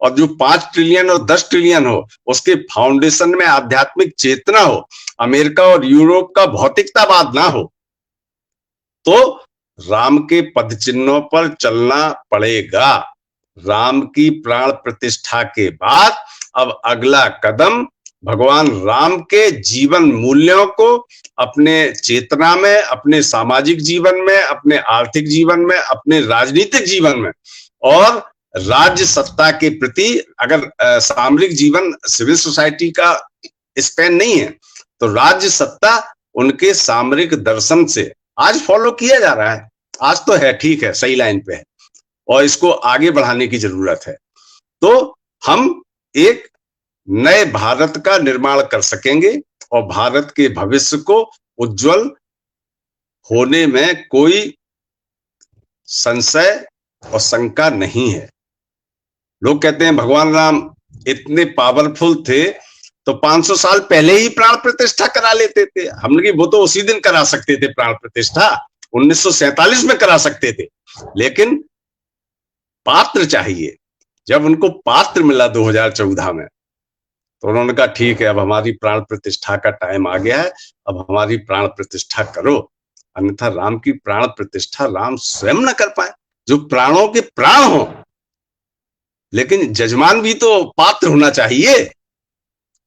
Speaker 3: और जो 5 ट्रिलियन और 10 ट्रिलियन हो उसके फाउंडेशन में आध्यात्मिक चेतना हो, अमेरिका और यूरोप का भौतिकतावाद ना हो। तो राम के पद चिन्हों पर चलना पड़ेगा। राम की प्राण प्रतिष्ठा के बाद अब अगला कदम भगवान राम के जीवन मूल्यों को अपने चेतना में, अपने सामाजिक जीवन में, अपने आर्थिक जीवन में, अपने राजनीतिक जीवन में, और राज्य सत्ता के प्रति, अगर सामरिक जीवन सिविल सोसाइटी का स्पैन नहीं है, तो राज्य सत्ता उनके सामरिक दर्शन से आज फॉलो किया जा रहा है। आज तो है, ठीक है, सही लाइन पे है, और इसको आगे बढ़ाने की जरूरत है। तो हम एक नए भारत का निर्माण कर सकेंगे, और भारत के भविष्य को उज्जवल होने में कोई संशय और शंका नहीं है। लोग कहते हैं भगवान राम इतने पावरफुल थे तो 500 साल पहले ही प्राण प्रतिष्ठा करा लेते थे। हमने वो तो उसी दिन करा सकते थे प्राण प्रतिष्ठा, 1947 में करा सकते थे, लेकिन पात्र चाहिए। जब उनको पात्र मिला 2014 में, तो उन्होंने कहा ठीक है, अब हमारी प्राण प्रतिष्ठा का टाइम आ गया है, अब हमारी प्राण प्रतिष्ठा करो, अन्यथा राम की प्राण प्रतिष्ठा राम स्वयं न कर पाए, जो प्राणों के प्राण हो। लेकिन जजमान भी तो पात्र होना चाहिए।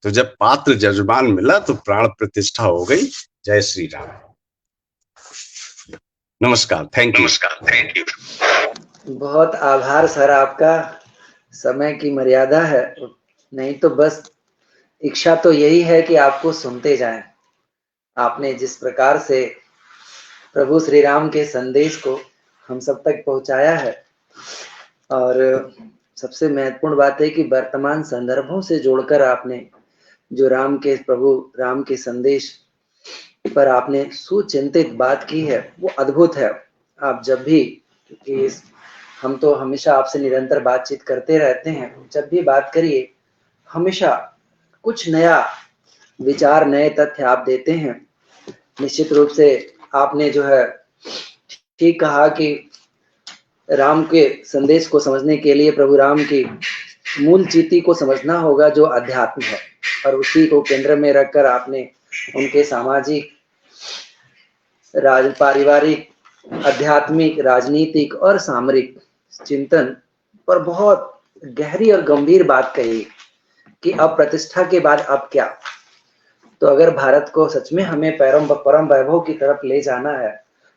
Speaker 3: तो जब पात्र जजमान मिला तो प्राण प्रतिष्ठा हो गई। जय श्री राम। नमस्कार, थैंक यू।
Speaker 2: बहुत आभार सर आपका। समय की मर्यादा है, नहीं तो बस इच्छा तो यही है कि आपको सुनते जाएं। आपने जिस प्रकार से प्रभु श्री राम के संदेश को हम सब तक पहुंचाया है, और सबसे महत्वपूर्ण बात है कि वर्तमान संदर्भों से जोड़कर आपने जो प्रभु राम के संदेश पर आपने सुचिंतित बात की है, वो अद्भुत है। आप जब भी, क्योंकि हम तो हमेशा आपसे निरंतर बातचीत करते रहते हैं, जब भी बात करिए हमेशा कुछ नया विचार, नए तथ्य आप देते हैं। निश्चित रूप से आपने जो है ठीक कहा कि राम के संदेश को समझने के लिए प्रभु राम की मूल चीति को समझना होगा, जो अध्यात्म है, और उसी को केंद्र में रखकर आपने उनके सामाजिक, पारिवारिक, आध्यात्मिक, राजनीतिक और सामरिक चिंतन पर बहुत गहरी और गंभीर बात कही कि अब प्रतिष्ठा के बाद अब क्या। तो अगर भारत को सच में हमें परम वैभव की तरफ ले जाना है,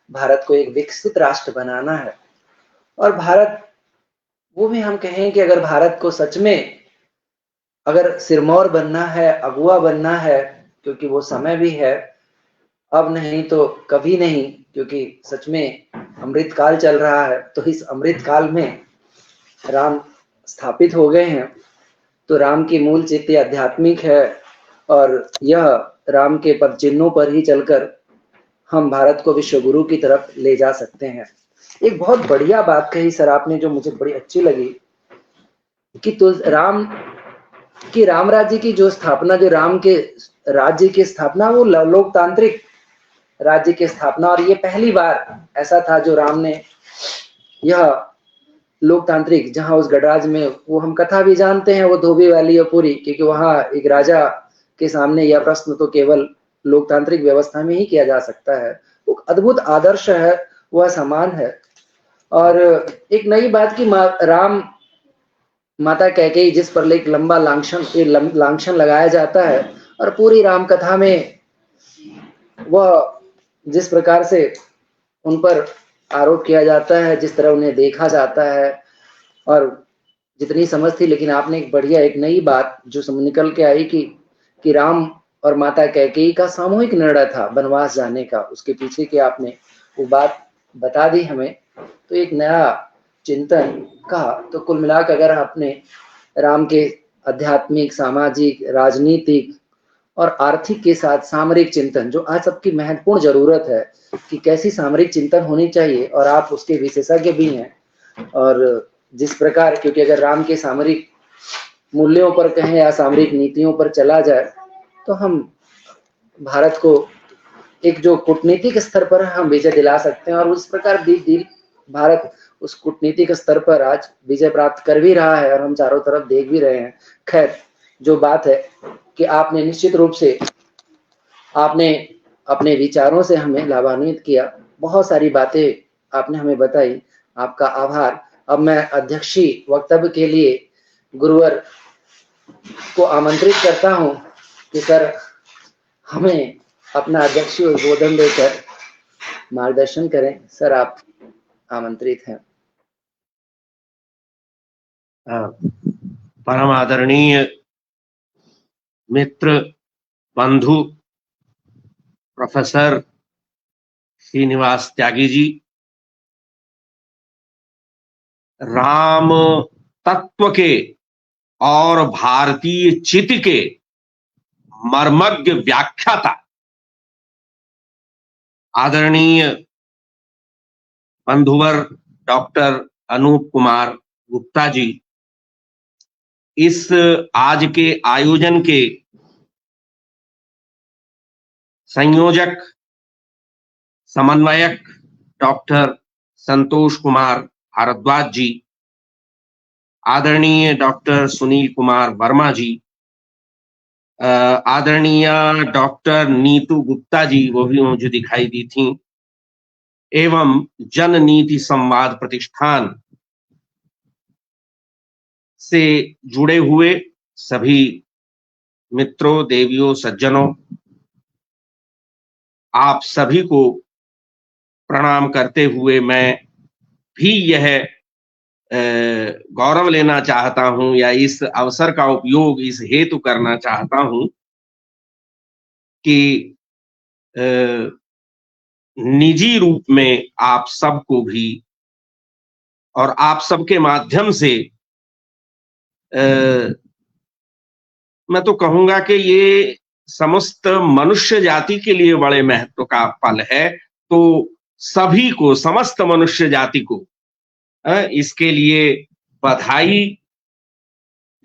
Speaker 2: भारत को एक विकसित राष्ट्र बनाना है, और भारत, वो भी हम कहें कि अगर भारत को सच में अगर सिरमौर बनना है, अगुआ बनना है, क्योंकि वो समय भी है, अब नहीं तो कभी नहीं, क्योंकि सच में अमृत काल चल रहा है। तो इस अमृत काल में राम स्थापित हो गए हैं। तो राम की मूल चित्त आध्यात्मिक है, और यह राम के पद चिन्हों पर ही चलकर हम भारत को विश्व गुरु की तरफ ले जा सकते हैं। एक बहुत बढ़िया बात कही सर आपने, जो मुझे बड़ी अच्छी लगी, कि तो राम राज्य की जो स्थापना, जो राम के राज्य की स्थापना, वो लोकतांत्रिक राज्य की स्थापना, और ये पहली बार ऐसा था जो राम ने यह लोकतांत्रिक, जहां उस गणराज्य में, वो हम कथा भी जानते हैं, वो धोबी वाली और पूरी, क्योंकि वहां एक राजा के सामने यह प्रश्न तो केवल लोकतांत्रिक व्यवस्था में ही किया जा सकता है। वो अद्भुत आदर्श है, वह समान है। और एक नई बात की राम माता कैकेयी, जिस पर एक लंबा लांछन लगाया जाता है, और पूरी राम कथा में वह जिस प्रकार से उन पर आरोप किया जाता है, जिस तरह उन्हें देखा जाता है, और जितनी समझ थी, लेकिन आपने एक बढ़िया, एक नई बात जो निकल के आई कि राम और माता कैकेयी का सामूहिक निर्णय था वनवास जाने का, उसके पीछे की आपने वो बात बता दी हमें। तो एक नया चिंतन का, तो कुल मिलाकर अगर आपने राम के आध्यात्मिक, सामाजिक, राजनीतिक और आर्थिक के साथ सामरिक चिंतन, जो आज सबकी महत्वपूर्ण जरूरत है कि कैसी सामरिक चिंतन होनी चाहिए, और आप उसके विशेषज्ञ भी हैं, और जिस प्रकार, क्योंकि अगर राम के सामरिक मूल्यों पर कहें या सामरिक नीतियों पर चला जाए, तो हम भारत को एक जो कूटनीतिक स्तर पर हम विजय दिला सकते हैं, और उस प्रकार भारत उस कूटनीतिक स्तर पर आज विजय प्राप्त कर भी रहा है, और हम चारों तरफ देख भी रहे हैं। खैर, जो बात है कि आपने निश्चित रूप से आपने अपने विचारों से हमें लाभान्वित किया, बहुत सारी बातें आपने हमें बताई, आपका आभार। अब मैं अध्यक्षीय वक्तव्य के लिए गुरुवर को आमंत्रित करता हूं कि सर हमें अपना अध्यक्षीय उद्बोधन देकर मार्गदर्शन करें। सर आप आमंत्रित हैं।
Speaker 4: परम आदरणीय मित्र, बंधु, प्रोफेसर श्रीनिवास त्यागी जी, राम तत्व के और भारतीय चित्त के मर्मज्ञ व्याख्याता आदरणीय बंधुवर डॉक्टर अनूप कुमार गुप्ता जी, इस आज के आयोजन के संयोजक समन्वयक डॉक्टर संतोष कुमार भारद्वाज जी, आदरणीय डॉक्टर सुनील कुमार वर्मा जी, आदरणीय डॉक्टर नीतू गुप्ता जी, वो भी मुझे दिखाई दी थी, एवं जन नीति संवाद प्रतिष्ठान से जुड़े हुए सभी मित्रों, देवियों, सज्जनों, आप सभी को प्रणाम करते हुए मैं भी यह गौरव लेना चाहता हूं, या इस अवसर का उपयोग इस हेतु करना चाहता हूं कि निजी रूप में आप सबको भी और आप सबके माध्यम से मैं तो कहूंगा कि ये समस्त मनुष्य जाति के लिए बड़े महत्व का पल है। तो सभी को, समस्त मनुष्य जाति को इसके लिए बधाई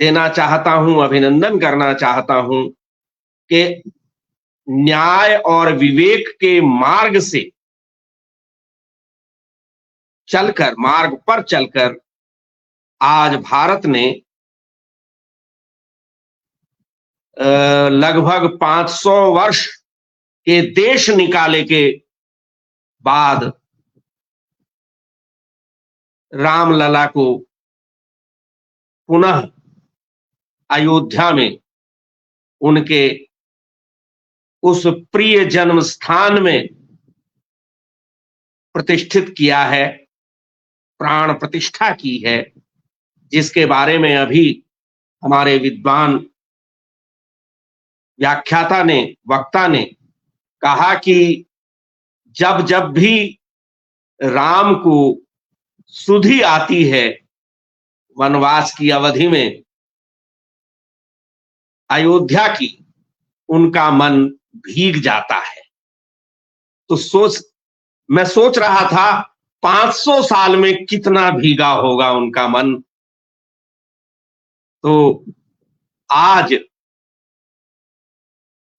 Speaker 4: देना चाहता हूं, अभिनंदन करना चाहता हूं कि न्याय और विवेक के मार्ग से चलकर, मार्ग पर चलकर आज भारत ने लगभग 500 वर्ष के देश निकाले के बाद रामलला को पुनः अयोध्या में उनके उस प्रिय जन्म स्थान में प्रतिष्ठित किया है, प्राण प्रतिष्ठा की है, जिसके बारे में अभी हमारे विद्वान व्याख्याता ने, वक्ता ने कहा कि जब जब भी राम को सुधि आती है वनवास की अवधि में अयोध्या की, उनका मन भीग जाता है। तो मैं सोच रहा था 500 साल में कितना भीगा होगा उनका मन। तो आज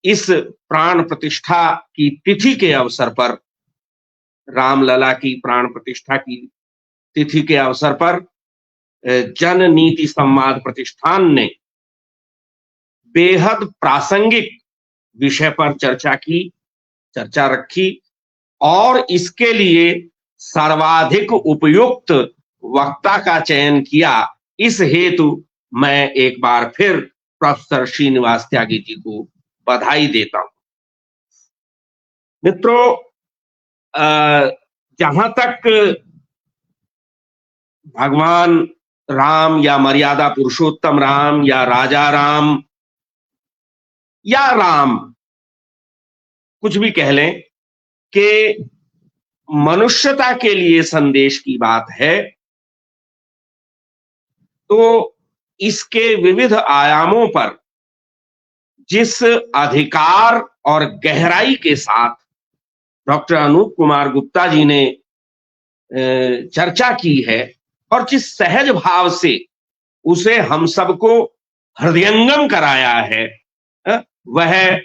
Speaker 4: इस प्राण प्रतिष्ठा की तिथि के अवसर पर, रामलला की प्राण प्रतिष्ठा की तिथि के अवसर पर जन नीति संवाद प्रतिष्ठान ने बेहद प्रासंगिक विषय पर चर्चा रखी और इसके लिए सर्वाधिक उपयुक्त वक्ता का चयन किया। इस हेतु मैं एक बार फिर प्रोफेसर श्रीनिवास त्यागी जी को बधाई देता हूं। मित्रों, जहां तक भगवान राम या मर्यादा पुरुषोत्तम राम या राजा राम या राम, कुछ भी कह लें, कि मनुष्यता के लिए संदेश की बात है, तो इसके विविध आयामों पर जिस अधिकार और गहराई के साथ डॉक्टर अनूप कुमार गुप्ता जी ने चर्चा की है और जिस सहज भाव से उसे हम सबको हृदयंगम कराया है, वह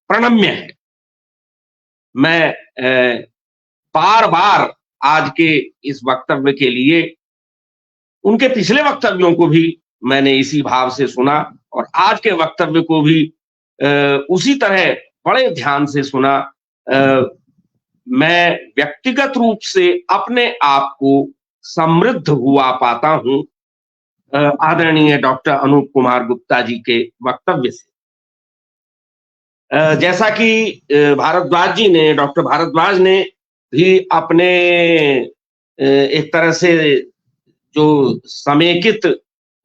Speaker 4: प्रणम्य है। मैं बार बार आज के इस वक्तव्य के लिए उनके पिछले वक्तव्यों को भी मैंने इसी भाव से सुना और आज के वक्तव्य को भी उसी तरह बड़े ध्यान से सुना। मैं व्यक्तिगत रूप से अपने आप को समृद्ध हुआ पाता हूं आदरणीय डॉक्टर अनूप कुमार गुप्ता जी के वक्तव्य से। जैसा कि डॉक्टर भारद्वाज ने भी अपने एक तरह से जो समेकित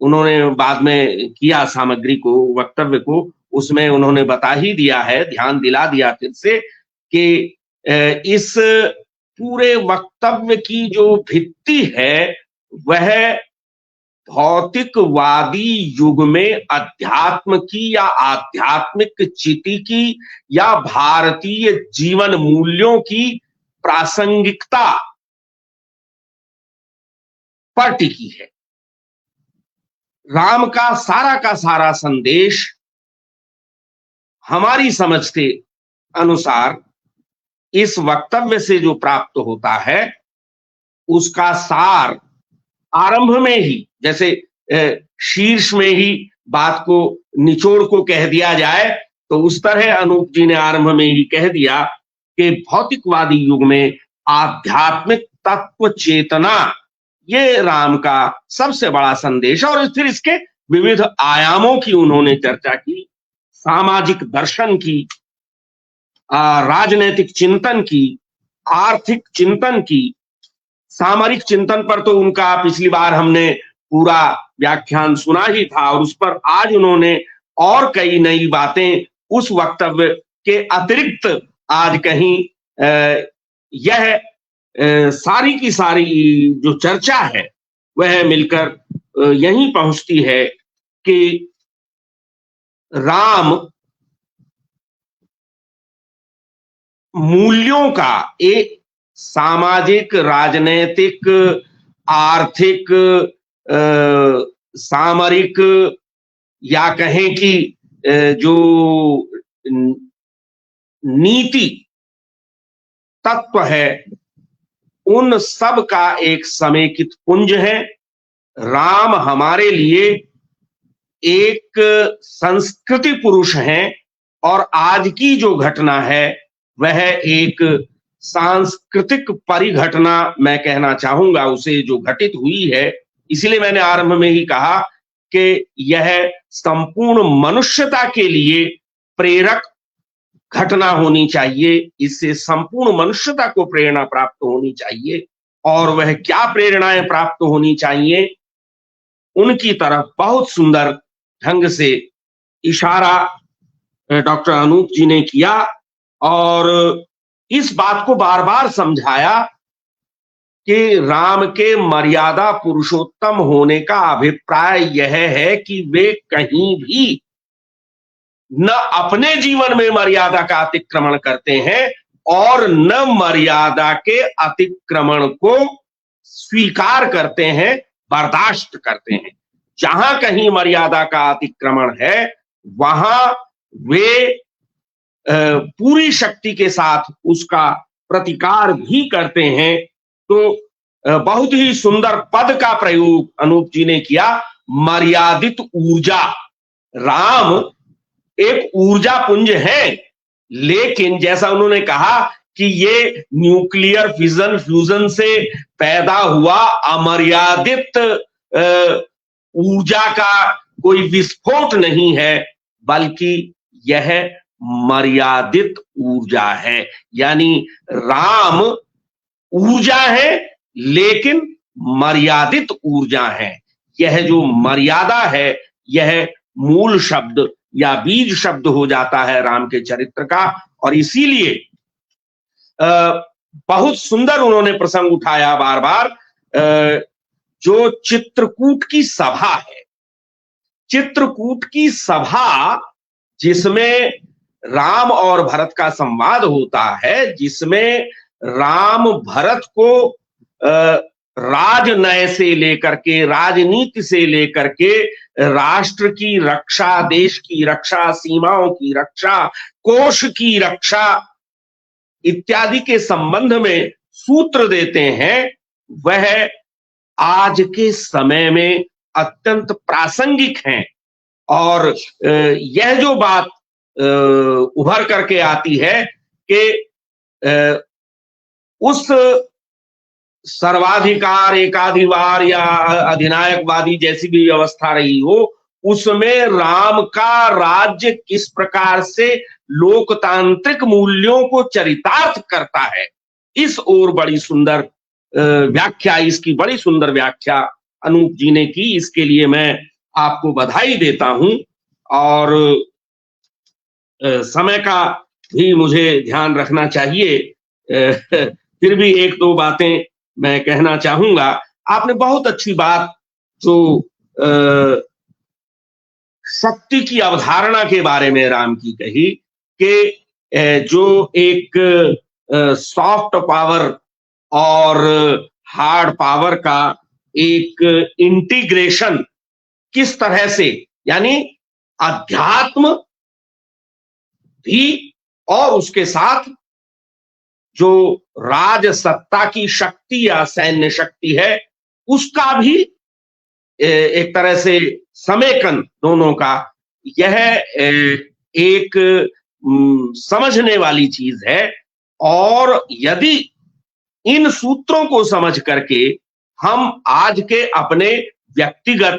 Speaker 4: उन्होंने बाद में किया सामग्री को, वक्तव्य को, उसमें उन्होंने बता ही दिया है, ध्यान दिला दिया फिर से कि इस पूरे वक्तव्य की जो भित्ति है वह भौतिकवादी युग में अध्यात्म की या आध्यात्मिक चिति की या भारतीय जीवन मूल्यों की प्रासंगिकता पर टिकी है। राम का सारा संदेश हमारी समझ के अनुसार इस वक्तव्य से जो प्राप्त होता है उसका सार आरंभ में ही, जैसे शीर्ष में ही बात को निचोड़ को कह दिया जाए, तो उस तरह अनूप जी ने आरंभ में ही कह दिया कि भौतिकवादी युग में आध्यात्मिक तत्व चेतना ये राम का सबसे बड़ा संदेश। और फिर इसके विविध आयामों की उन्होंने चर्चा की, सामाजिक दर्शन की, राजनैतिक चिंतन की, आर्थिक चिंतन की, सामरिक चिंतन पर तो उनका पिछली बार हमने पूरा व्याख्यान सुना ही था और उस पर आज उन्होंने और कई नई बातें उस वक्तव्य के अतिरिक्त आज कहीं यह सारी की सारी जो चर्चा है वह मिलकर यहीं पहुंचती है कि राम मूल्यों का एक सामाजिक, राजनैतिक, आर्थिक, सामरिक या कहें कि जो नीति तत्व है उन सब का एक समेकित पुंज है। राम हमारे लिए एक संस्कृति पुरुष हैं और आज की जो घटना है वह एक सांस्कृतिक परिघटना मैं कहना चाहूंगा, उसे जो घटित हुई है। इसलिए मैंने आरंभ में ही कहा कि यह संपूर्ण मनुष्यता के लिए प्रेरक घटना होनी चाहिए, इससे संपूर्ण मनुष्यता को प्रेरणा प्राप्त होनी चाहिए। और वह क्या प्रेरणाएं प्राप्त होनी चाहिए, उनकी तरफ बहुत सुंदर ढंग से इशारा डॉक्टर अनूप जी ने किया और इस बात को बार बार समझाया कि राम के मर्यादा पुरुषोत्तम होने का अभिप्राय यह है कि वे कहीं भी न अपने जीवन में मर्यादा का अतिक्रमण करते हैं और न मर्यादा के अतिक्रमण को स्वीकार करते हैं, बर्दाश्त करते हैं। जहां कहीं मर्यादा का अतिक्रमण है वहां वे पूरी शक्ति के साथ उसका प्रतिकार भी करते हैं। तो बहुत ही सुंदर पद का प्रयोग अनूप जी ने किया, मर्यादित ऊर्जा। राम एक ऊर्जा पुंज है, लेकिन जैसा उन्होंने कहा कि ये न्यूक्लियर फिजन फ्यूजन से पैदा हुआ अमर्यादित ऊर्जा का कोई विस्फोट नहीं है, बल्कि यह मर्यादित ऊर्जा है। यानी राम ऊर्जा है लेकिन मर्यादित ऊर्जा है। यह जो मर्यादा है यह मूल शब्द या बीज शब्द हो जाता है राम के चरित्र का। और इसीलिए बहुत सुंदर उन्होंने प्रसंग उठाया बार बार, जो चित्रकूट की सभा है। चित्रकूट की सभा जिसमें राम और भरत का संवाद होता है, जिसमें राम भरत को राजनय से लेकर के, राजनीति से लेकर के राष्ट्र की रक्षा, देश की रक्षा, सीमाओं की रक्षा, कोश की रक्षा इत्यादि के संबंध में सूत्र देते हैं, वह आज के समय में अत्यंत प्रासंगिक हैं। और यह जो बात उभर करके आती है कि उस सर्वाधिकार, एकाधिकार या अधिनायकवादी जैसी भी व्यवस्था रही हो, उसमें राम का राज्य किस प्रकार से लोकतांत्रिक मूल्यों को चरितार्थ करता है, इस ओर बड़ी सुंदर व्याख्या, इसकी बड़ी सुंदर व्याख्या अनूप जी ने की। इसके लिए मैं आपको बधाई देता हूं। और समय का भी मुझे ध्यान रखना चाहिए, फिर भी एक दो बातें मैं कहना चाहूंगा। आपने बहुत अच्छी बात जो शक्ति की अवधारणा के बारे में राम की कही कि जो एक सॉफ्ट पावर और हार्ड पावर का एक इंटीग्रेशन किस तरह से, यानी अध्यात्म भी और उसके साथ जो राज सत्ता की शक्ति या सैन्य शक्ति है उसका भी एक तरह से समेकन दोनों का, यह एक समझने वाली चीज है। और यदि इन सूत्रों को समझ करके हम आज के अपने व्यक्तिगत,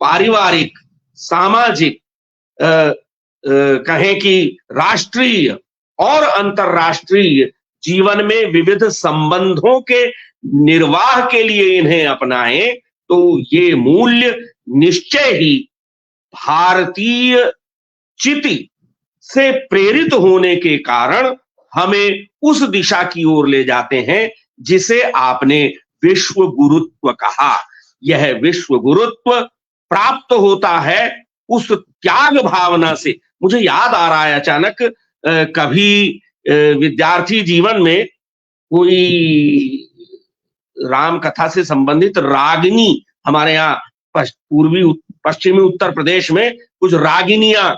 Speaker 4: पारिवारिक, सामाजिक, कहें कि राष्ट्रीय और अंतर्राष्ट्रीय जीवन में विविध संबंधों के निर्वाह के लिए इन्हें अपनाएं, तो ये मूल्य निश्चय ही भारतीय चिति से प्रेरित होने के कारण हमें उस दिशा की ओर ले जाते हैं जिसे आपने विश्व गुरुत्व कहा। यह विश्व गुरुत्व प्राप्त होता है उस त्याग भावना से। मुझे याद आ रहा है अचानक, कभी विद्यार्थी जीवन में कोई राम कथा से संबंधित रागिनी, हमारे यहाँ पश्चिमी उत्तर प्रदेश में कुछ रागिनियां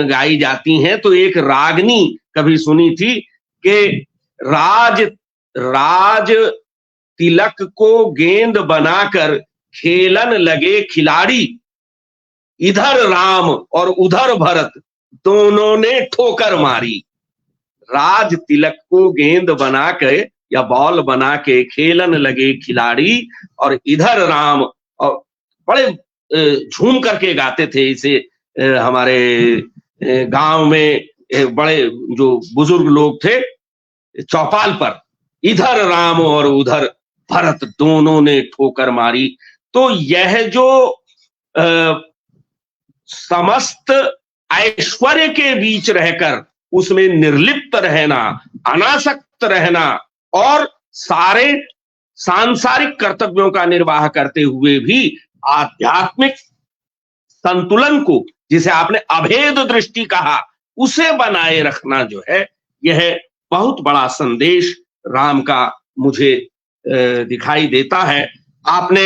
Speaker 4: गाई जाती हैं, तो एक रागनी कभी सुनी थी कि राज तिलक को गेंद बनाकर खेलन लगे खिलाड़ी, इधर राम और उधर भरत दोनों ने ठोकर मारी। राज तिलक को गेंद बना के या बॉल बना के खेलन लगे खिलाड़ी और इधर राम, और बड़े झूम करके गाते थे इसे हमारे गांव में बड़े जो बुजुर्ग लोग थे चौपाल पर, इधर राम और उधर भरत दोनों ने ठोकर मारी। तो यह जो समस्त ऐश्वर्य के बीच रहकर उसमें निर्लिप्त रहना, अनासक्त रहना और सारे सांसारिक कर्तव्यों का निर्वाह करते हुए भी आध्यात्मिक संतुलन को, जिसे आपने अभेद दृष्टि कहा, उसे बनाए रखना जो है, यह बहुत बड़ा संदेश राम का मुझे दिखाई देता है। आपने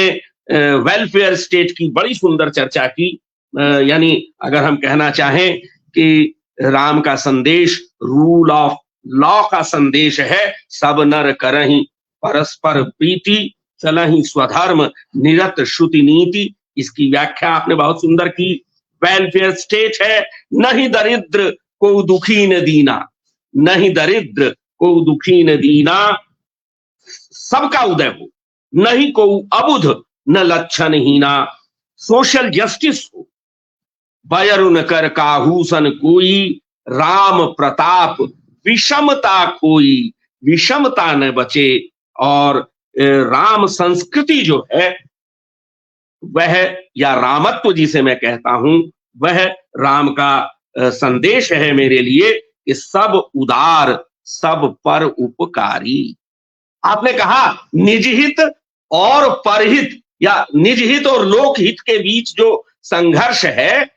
Speaker 4: वेलफेयर स्टेट की बड़ी सुंदर चर्चा की, यानी अगर हम कहना चाहें कि राम का संदेश रूल ऑफ लॉ का संदेश है, सब नर करहि परस्पर प्रीति, चलहि स्वधर्म निरत श्रुति नीति। इसकी व्याख्या आपने बहुत सुंदर की। वेलफेयर स्टेट है, नहीं दरिद्र को दुखी न दीना, नहीं दरिद्र को दुखी न दीना, सबका उदय हो, नहीं को अबुध न लक्षण हीना, सोशल जस्टिस हो, बयरुन कर काहूसन कोई, राम प्रताप विषमता कोई, विषमता न बचे। और राम संस्कृति जो है वह, या रामत्व जिसे मैं कहता हूं, वह राम का संदेश है मेरे लिए कि सब उदार, सब पर उपकारी। आपने कहा निजहित और परहित, या निजहित और लोकहित के बीच जो संघर्ष है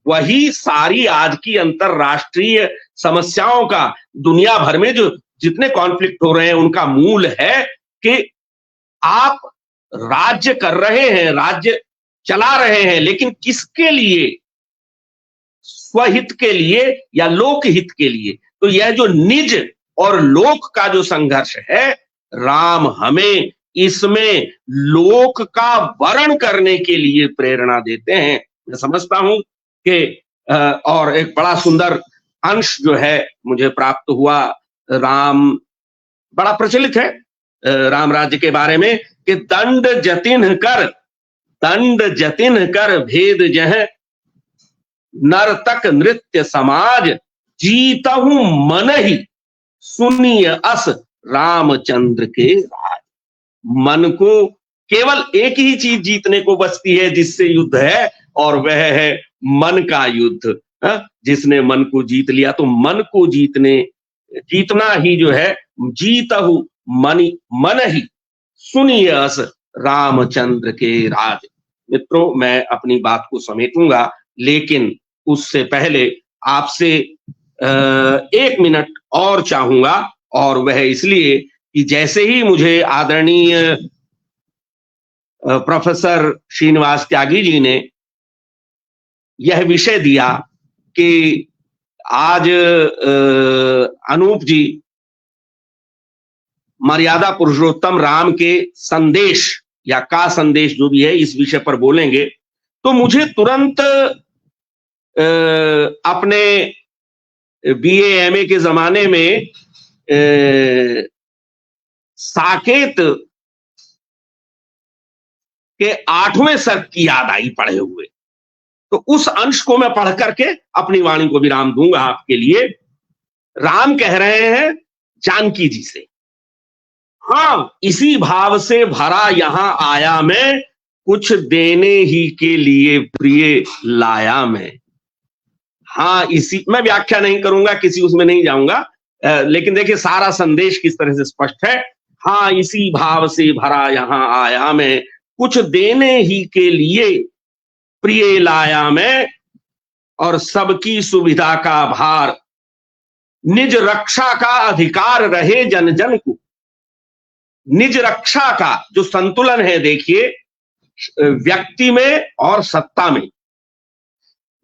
Speaker 4: वही सारी आज की अंतरराष्ट्रीय समस्याओं का, दुनिया भर में जो जितने कॉन्फ्लिक्ट हो रहे हैं उनका मूल है कि आप राज्य कर रहे हैं, राज्य चला रहे हैं, लेकिन किसके लिए? स्वहित के लिए या लोकहित के लिए? तो यह जो निज और लोक का जो संघर्ष है, राम हमें इसमें लोक का वरण करने के लिए प्रेरणा देते हैं। मैं समझता हूं कि और एक बड़ा सुंदर अंश जो है मुझे प्राप्त हुआ, राम बड़ा प्रचलित है राम राज्य के बारे में कि दंड जतिन कर भेद जह, नर्तक नृत्य समाज, जीतहु मन ही सुनिय अस रामचंद्र के राज। मन को केवल एक ही चीज जीतने को बचती है जिससे युद्ध है, और वह है मन का युद्ध। जिसने मन को जीत लिया, तो मन को जीतना ही जो है, जीतहु मन ही सुनिय अस रामचंद्र के राज। मित्रों, मैं अपनी बात को समेटूंगा, लेकिन उससे पहले आपसे 1 मिनट और चाहूंगा, और वह इसलिए कि जैसे ही मुझे आदरणीय प्रोफेसर श्रीनिवास त्यागी जी ने यह विषय दिया कि आज अनूप जी मर्यादा पुरुषोत्तम राम के संदेश या का संदेश जो भी है इस विषय पर बोलेंगे, तो मुझे तुरंत अपने बीए एमए के जमाने में साकेत के 8वें सर्ग की याद आई पढ़े हुए। तो उस अंश को मैं पढ़ करके अपनी वाणी को विराम दूंगा आपके लिए। राम कह रहे हैं जानकी जी से, हाँ इसी भाव से भरा यहां आया मैं, कुछ देने ही के लिए प्रिय लाया मैं। हाँ इसी, मैं व्याख्या नहीं करूंगा, किसी उसमें नहीं जाऊंगा, लेकिन देखिए सारा संदेश किस तरह से स्पष्ट है। हाँ इसी भाव से भरा यहां आया मैं, कुछ देने ही के लिए प्रिय लाया मैं, और सबकी सुविधा का भार, निज रक्षा का अधिकार रहे जन जन को। निज रक्षा का जो संतुलन है, देखिए व्यक्ति में और सत्ता में,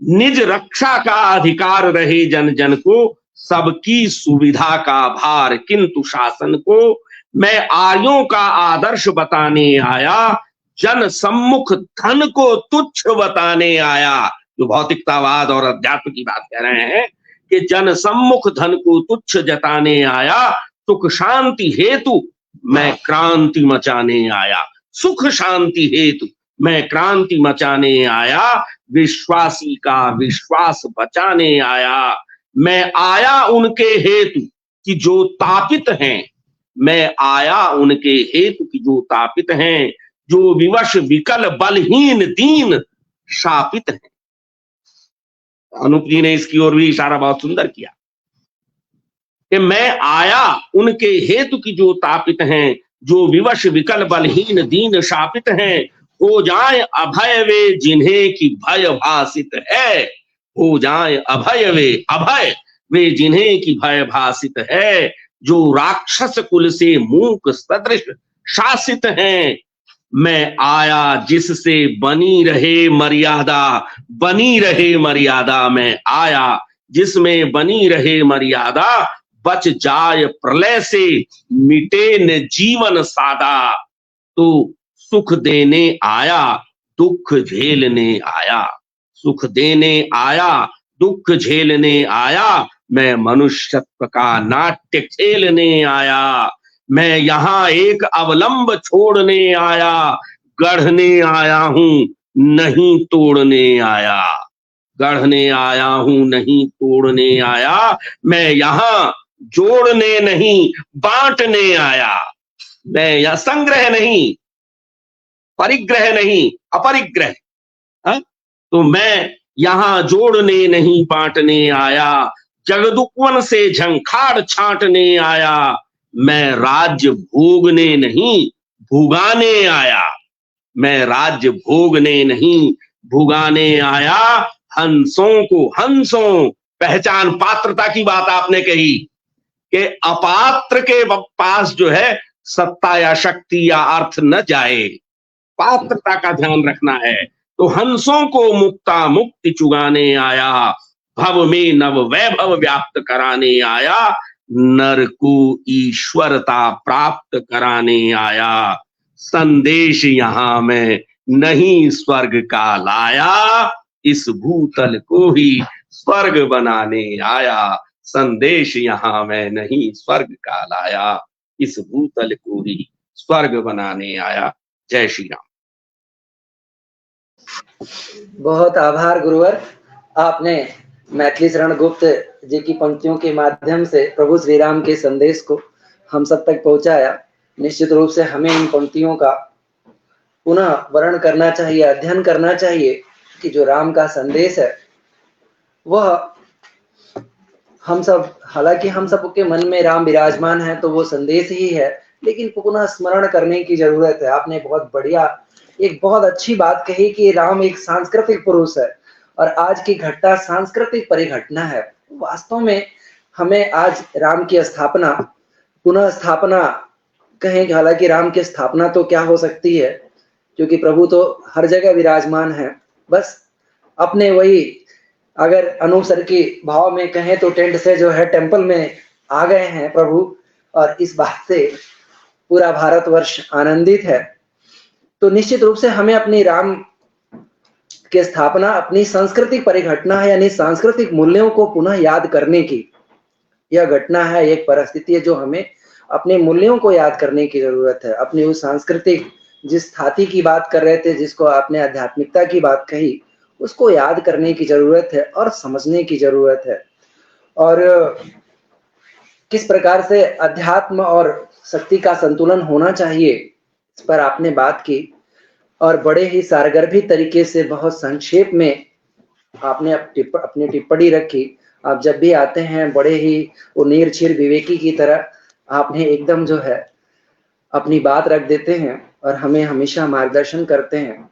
Speaker 4: निज रक्षा का अधिकार रहे जन जन को, सबकी सुविधा का भार किंतु शासन को, मैं आर्यों का आदर्श बताने आया, जन सम्मुख धन को तुच्छ बताने आया। जो भौतिकतावाद और अध्यात्म की बात कह रहे हैं कि जन सम्मुख धन को तुच्छ जताने आया, सुख शांति हेतु मैं क्रांति मचाने आया। सुख शांति हेतु मैं क्रांति मचाने आया, विश्वासी का विश्वास बचाने आया। मैं आया उनके हेतु कि जो तापित हैं, मैं आया उनके हेतु कि जो तापित हैं, जो विवश विकल बलहीन दीन शापित हैं। अनूप जी ने इसकी ओर भी इशारा बहुत सुंदर किया कि मैं आया उनके हेतु की जो तापित हैं, जो विवश विकल बलहीन दीन शापित हैं, हो जाए अभय वे जिन्हें की भय भासित है। हो जाए अभय वे जिन्हें की भय भासित है। जो राक्षस कुल से मूक सदृश शासित हैं। मैं आया जिससे बनी रहे मर्यादा, मैं आया जिसमें बनी रहे मर्यादा, बच जाय प्रलय से मिटे न जीवन सादा। तो सुख देने आया दुख झेलने आया, सुख देने आया दुख झेलने आया, मैं मनुष्यत्व का नाट्य खेलने आया। मैं यहाँ एक अवलंब छोड़ने आया, गढ़ने आया हूं नहीं तोड़ने आया, गढ़ने आया हूं नहीं तोड़ने आया। मैं यहाँ जोड़ने नहीं बांटने आया, मैं यह संग्रह नहीं, परिग्रह नहीं, अपरिग्रह, तो मैं यहाँ जोड़ने नहीं बांटने आया, जगदुपवन से झंखाड़ छांटने आया। मैं राज्य भोगने नहीं भुगाने आया, मैं राज्य भोगने नहीं भुगाने आया। हंसों पहचान, पात्रता की बात आपने कही कि अपात्र के पास जो है सत्ता या शक्ति या अर्थ न जाए, पात्रता का ध्यान रखना है। तो हंसों को मुक्ति चुगाने आया, भव में नव वैभव व्याप्त कराने आया, नर को ईश्वरता प्राप्त कराने आया। संदेश यहां मैं नहीं स्वर्ग का लाया, इस भूतल को ही स्वर्ग बनाने आया। संदेश यहां मैं नहीं स्वर्ग का लाया, इस भूतल को ही स्वर्ग बनाने आया। जय श्री राम।
Speaker 2: बहुत आभार गुरुवर, आपने मैथिली शरण गुप्त जी की पंक्तियों के माध्यम से प्रभु श्री राम के संदेश को हम सब तक पहुंचाया। निश्चित रूप से हमें इन पंक्तियों का पुनः वर्णन करना चाहिए, अध्ययन करना चाहिए कि जो राम का संदेश है वह हम सब, हालांकि हम सबके मन में राम विराजमान है तो वो संदेश ही है, लेकिन पुनः स्मरण करने की जरूरत है। आपने बहुत बढ़िया, एक बहुत अच्छी बात कही कि राम एक सांस्कृतिक पुरुष है और आज की घटना सांस्कृतिक परिघटना है। वास्तव में हमें आज राम की स्थापना, पुनः स्थापना कहें, हालांकि राम की स्थापना तो क्या हो सकती है, क्योंकि प्रभु तो हर जगह विराजमान है। बस अपने वही, अगर अनुसर की भाव में कहें तो टेंट से जो है टेंपल में आ गए हैं प्रभु, और इस बात से पूरा भारतवर्ष आनंदित है। तो निश्चित रूप से हमें अपनी राम की स्थापना अपनी सांस्कृतिक परिघटना है, यानी सांस्कृतिक मूल्यों को पुनः याद करने की यह घटना है, एक परिस्थिति है जो हमें अपने मूल्यों को याद करने की जरूरत है। अपनी उस सांस्कृतिक, जिस स्थाति की बात कर रहे थे, जिसको आपने आध्यात्मिकता की बात कही, उसको याद करने की जरूरत है और समझने की जरूरत है। और किस प्रकार से अध्यात्म और शक्ति का संतुलन होना चाहिए, इस पर आपने बात की और बड़े ही सारगर्भित तरीके से, बहुत संक्षेप में आपने अपनी टिप्पणी रखी। आप जब भी आते हैं बड़े ही वो नीरछीर विवेकी की तरह आपने एकदम जो है अपनी बात रख देते हैं और हमें हमेशा मार्गदर्शन करते हैं।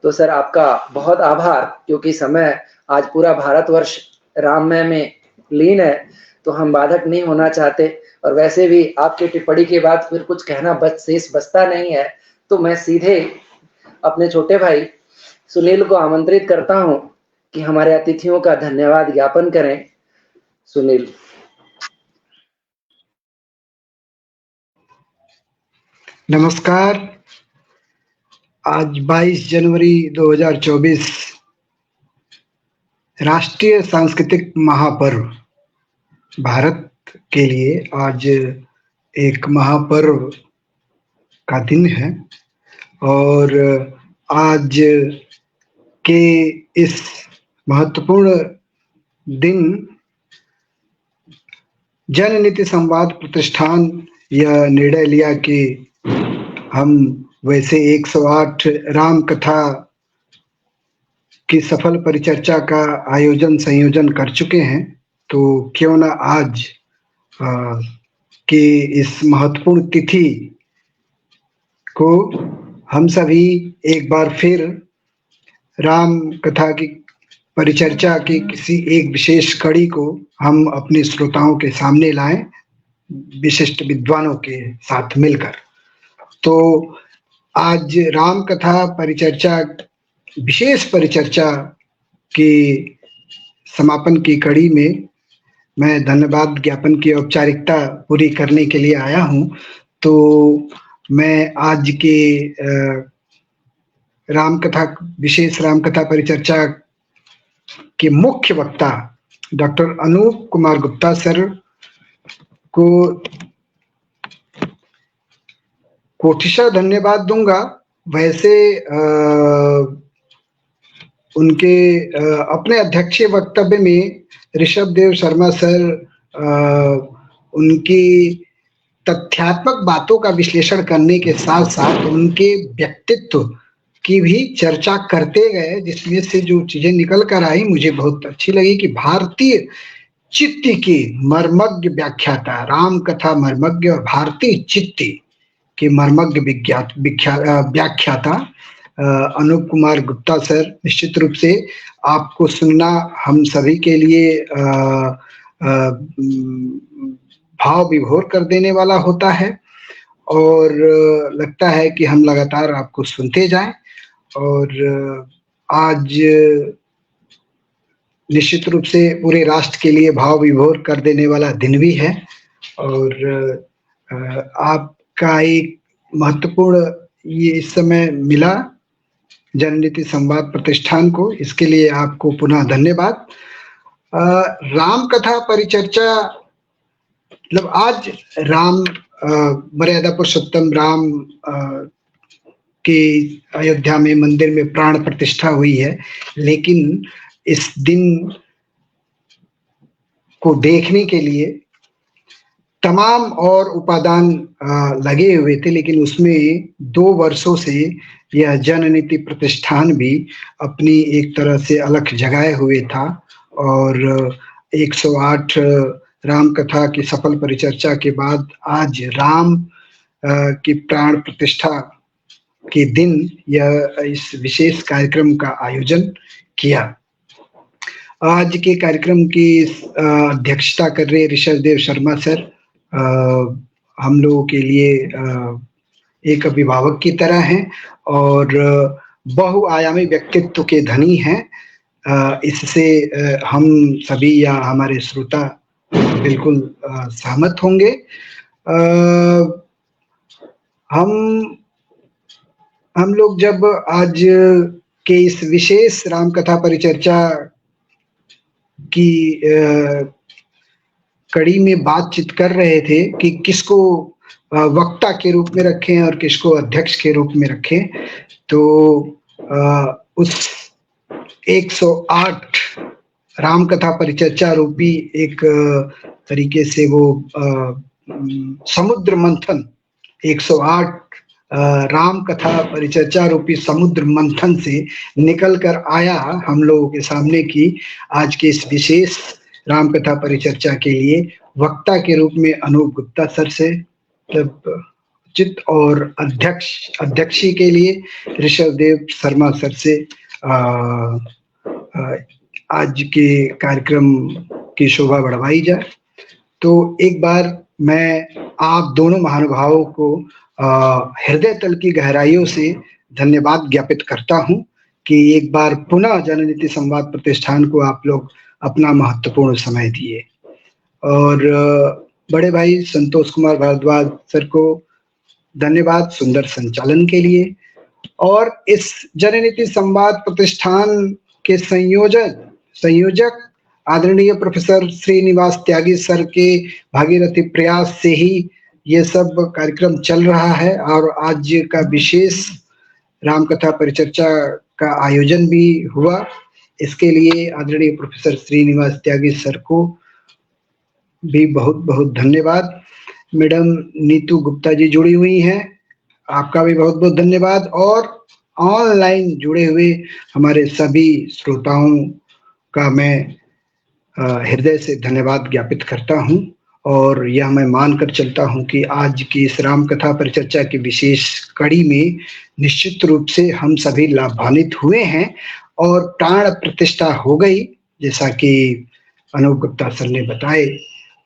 Speaker 2: तो सर आपका बहुत आभार, क्योंकि समय आज पूरा भारतवर्ष राममय में लीन है तो हम बाधक नहीं होना चाहते, और वैसे भी आपकी टिप्पणी के बाद फिर कुछ कहना शेष बचता नहीं है। तो मैं सीधे अपने छोटे भाई सुनील को आमंत्रित करता हूं कि हमारे अतिथियों का धन्यवाद ज्ञापन करें। सुनील।
Speaker 5: नमस्कार। आज 22 जनवरी 2024 राष्ट्रीय सांस्कृतिक महापर्व भारत के लिए आज एक महापर्व का दिन है, और आज के इस महत्वपूर्ण दिन जन नीति संवाद प्रतिष्ठान यह निर्णय लिया कि हम वैसे 108 राम कथा की सफल परिचर्चा का संयोजन कर चुके हैं, तो क्यों ना आज की इस महत्वपूर्ण तिथि को हम सभी एक बार फिर राम कथा की परिचर्चा की किसी एक विशेष कड़ी को हम अपने श्रोताओं के सामने लाएं, विशिष्ट विद्वानों के साथ मिलकर। तो आज राम कथा परिचर्चा, विशेष परिचर्चा की समापन की कड़ी में मैं धन्यवाद ज्ञापन की औपचारिकता पूरी करने के लिए आया हूं। तो मैं आज के विशेष राम कथा परिचर्चा के मुख्य वक्ता डॉक्टर अनूप कुमार गुप्ता सर को कोटिशा धन्यवाद दूंगा। वैसे उनके अपने अध्यक्षीय वक्तव्य में ऋषभ देव शर्मा सर उनकी तथ्यात्मक बातों का विश्लेषण करने के साथ साथ उनके व्यक्तित्व की भी चर्चा करते गए, जिसमें से जो चीजें निकल कर आई मुझे बहुत अच्छी लगी कि भारतीय चित्ती की मर्मज्ञ व्याख्याता, राम कथा मर्मज्ञ और भारतीय चित्ती के मर्मज्ञ व्याख्याता अनूप कुमार गुप्ता सर, निश्चित रूप से आपको सुनना हम सभी के लिए भाव विभोर कर देने वाला होता है और लगता है कि हम लगातार आपको सुनते जाएं। और आज निश्चित रूप से पूरे राष्ट्र के लिए भाव विभोर कर देने वाला दिन भी है और आपका एक महत्वपूर्ण ये इस समय मिला जननीति संवाद प्रतिष्ठान को, इसके लिए आपको पुनः धन्यवाद। राम कथा परिचर्चा मतलब आज राम मर्यादा पुरुषोत्तम राम के अयोध्या में मंदिर में प्राण प्रतिष्ठा हुई है, लेकिन इस दिन को देखने के लिए तमाम और उपादान लगे हुए थे, लेकिन उसमें 2 वर्षों से यह जननीति प्रतिष्ठान भी अपनी एक तरह से अलख जगाए हुए था और 108 राम कथा की सफल परिचर्चा के बाद आज राम की प्राण प्रतिष्ठा के दिन यह इस विशेष कार्यक्रम का आयोजन किया। आज के कार्यक्रम की अध्यक्षता कर रहे ऋषभ देव शर्मा सर हम लोगों के लिए एक अभिभावक की तरह हैं और बहुआयामी व्यक्तित्व के धनी हैं। इससे हम सभी या हमारे श्रोता बिल्कुल सहमत होंगे। हम लोग जब आज के इस विशेष राम कथा परिचर्चा की कड़ी में बातचीत कर रहे थे कि किसको वक्ता के रूप में रखें और किसको अध्यक्ष के रूप में रखें, तो उस 108 राम कथा परिचर्चा रूपी एक तरीके से वो समुद्र मंथन 108 राम कथा परिचर्चा रूपी समुद्र मंथन से निकल कर आया हम लोगों के सामने की आज के इस विशेष राम कथा परिचर्चा के लिए वक्ता के रूप में अनूप गुप्ता सर से चित और अध्यक्षी के लिए ऋषभ देव शर्मा सर से आज के कार्यक्रम की शोभा बढ़ाई जाए। तो एक बार मैं आप दोनों महानुभावों को हृदय तल की गहराइयों से धन्यवाद ज्ञापित करता हूं कि एक बार पुनः जननीति संवाद प्रतिष्ठान को आप लोग अपना महत्वपूर्ण समय दिए और बड़े भाई संतोष कुमार भारद्वाज सर को धन्यवाद सुंदर संचालन के लिए और इस जननीति संवाद प्रतिष्ठान के संयोजक आदरणीय प्रोफेसर श्रीनिवास त्यागी सर के भागीरथी प्रयास से ही ये सब कार्यक्रम चल रहा है और आज का विशेष रामकथा परिचर्चा का आयोजन भी हुआ। इसके लिए आदरणीय प्रोफेसर श्रीनिवास त्यागी सर को भी बहुत बहुत धन्यवाद। मैडम नीतू गुप्ता जी जुड़ी हुई हैं, आपका भी बहुत बहुत धन्यवाद और ऑनलाइन जुड़े हुए हमारे सभी श्रोताओं का मैं हृदय से धन्यवाद ज्ञापित करता हूं और यह मैं मानकर चलता हूं कि आज की इस राम कथा परिचर्चा की विशेष कड़ी में निश्चित रूप से हम सभी लाभान्वित हुए हैं और प्राण प्रतिष्ठा हो गई जैसा कि अनूप गुप्ता सर ने बताए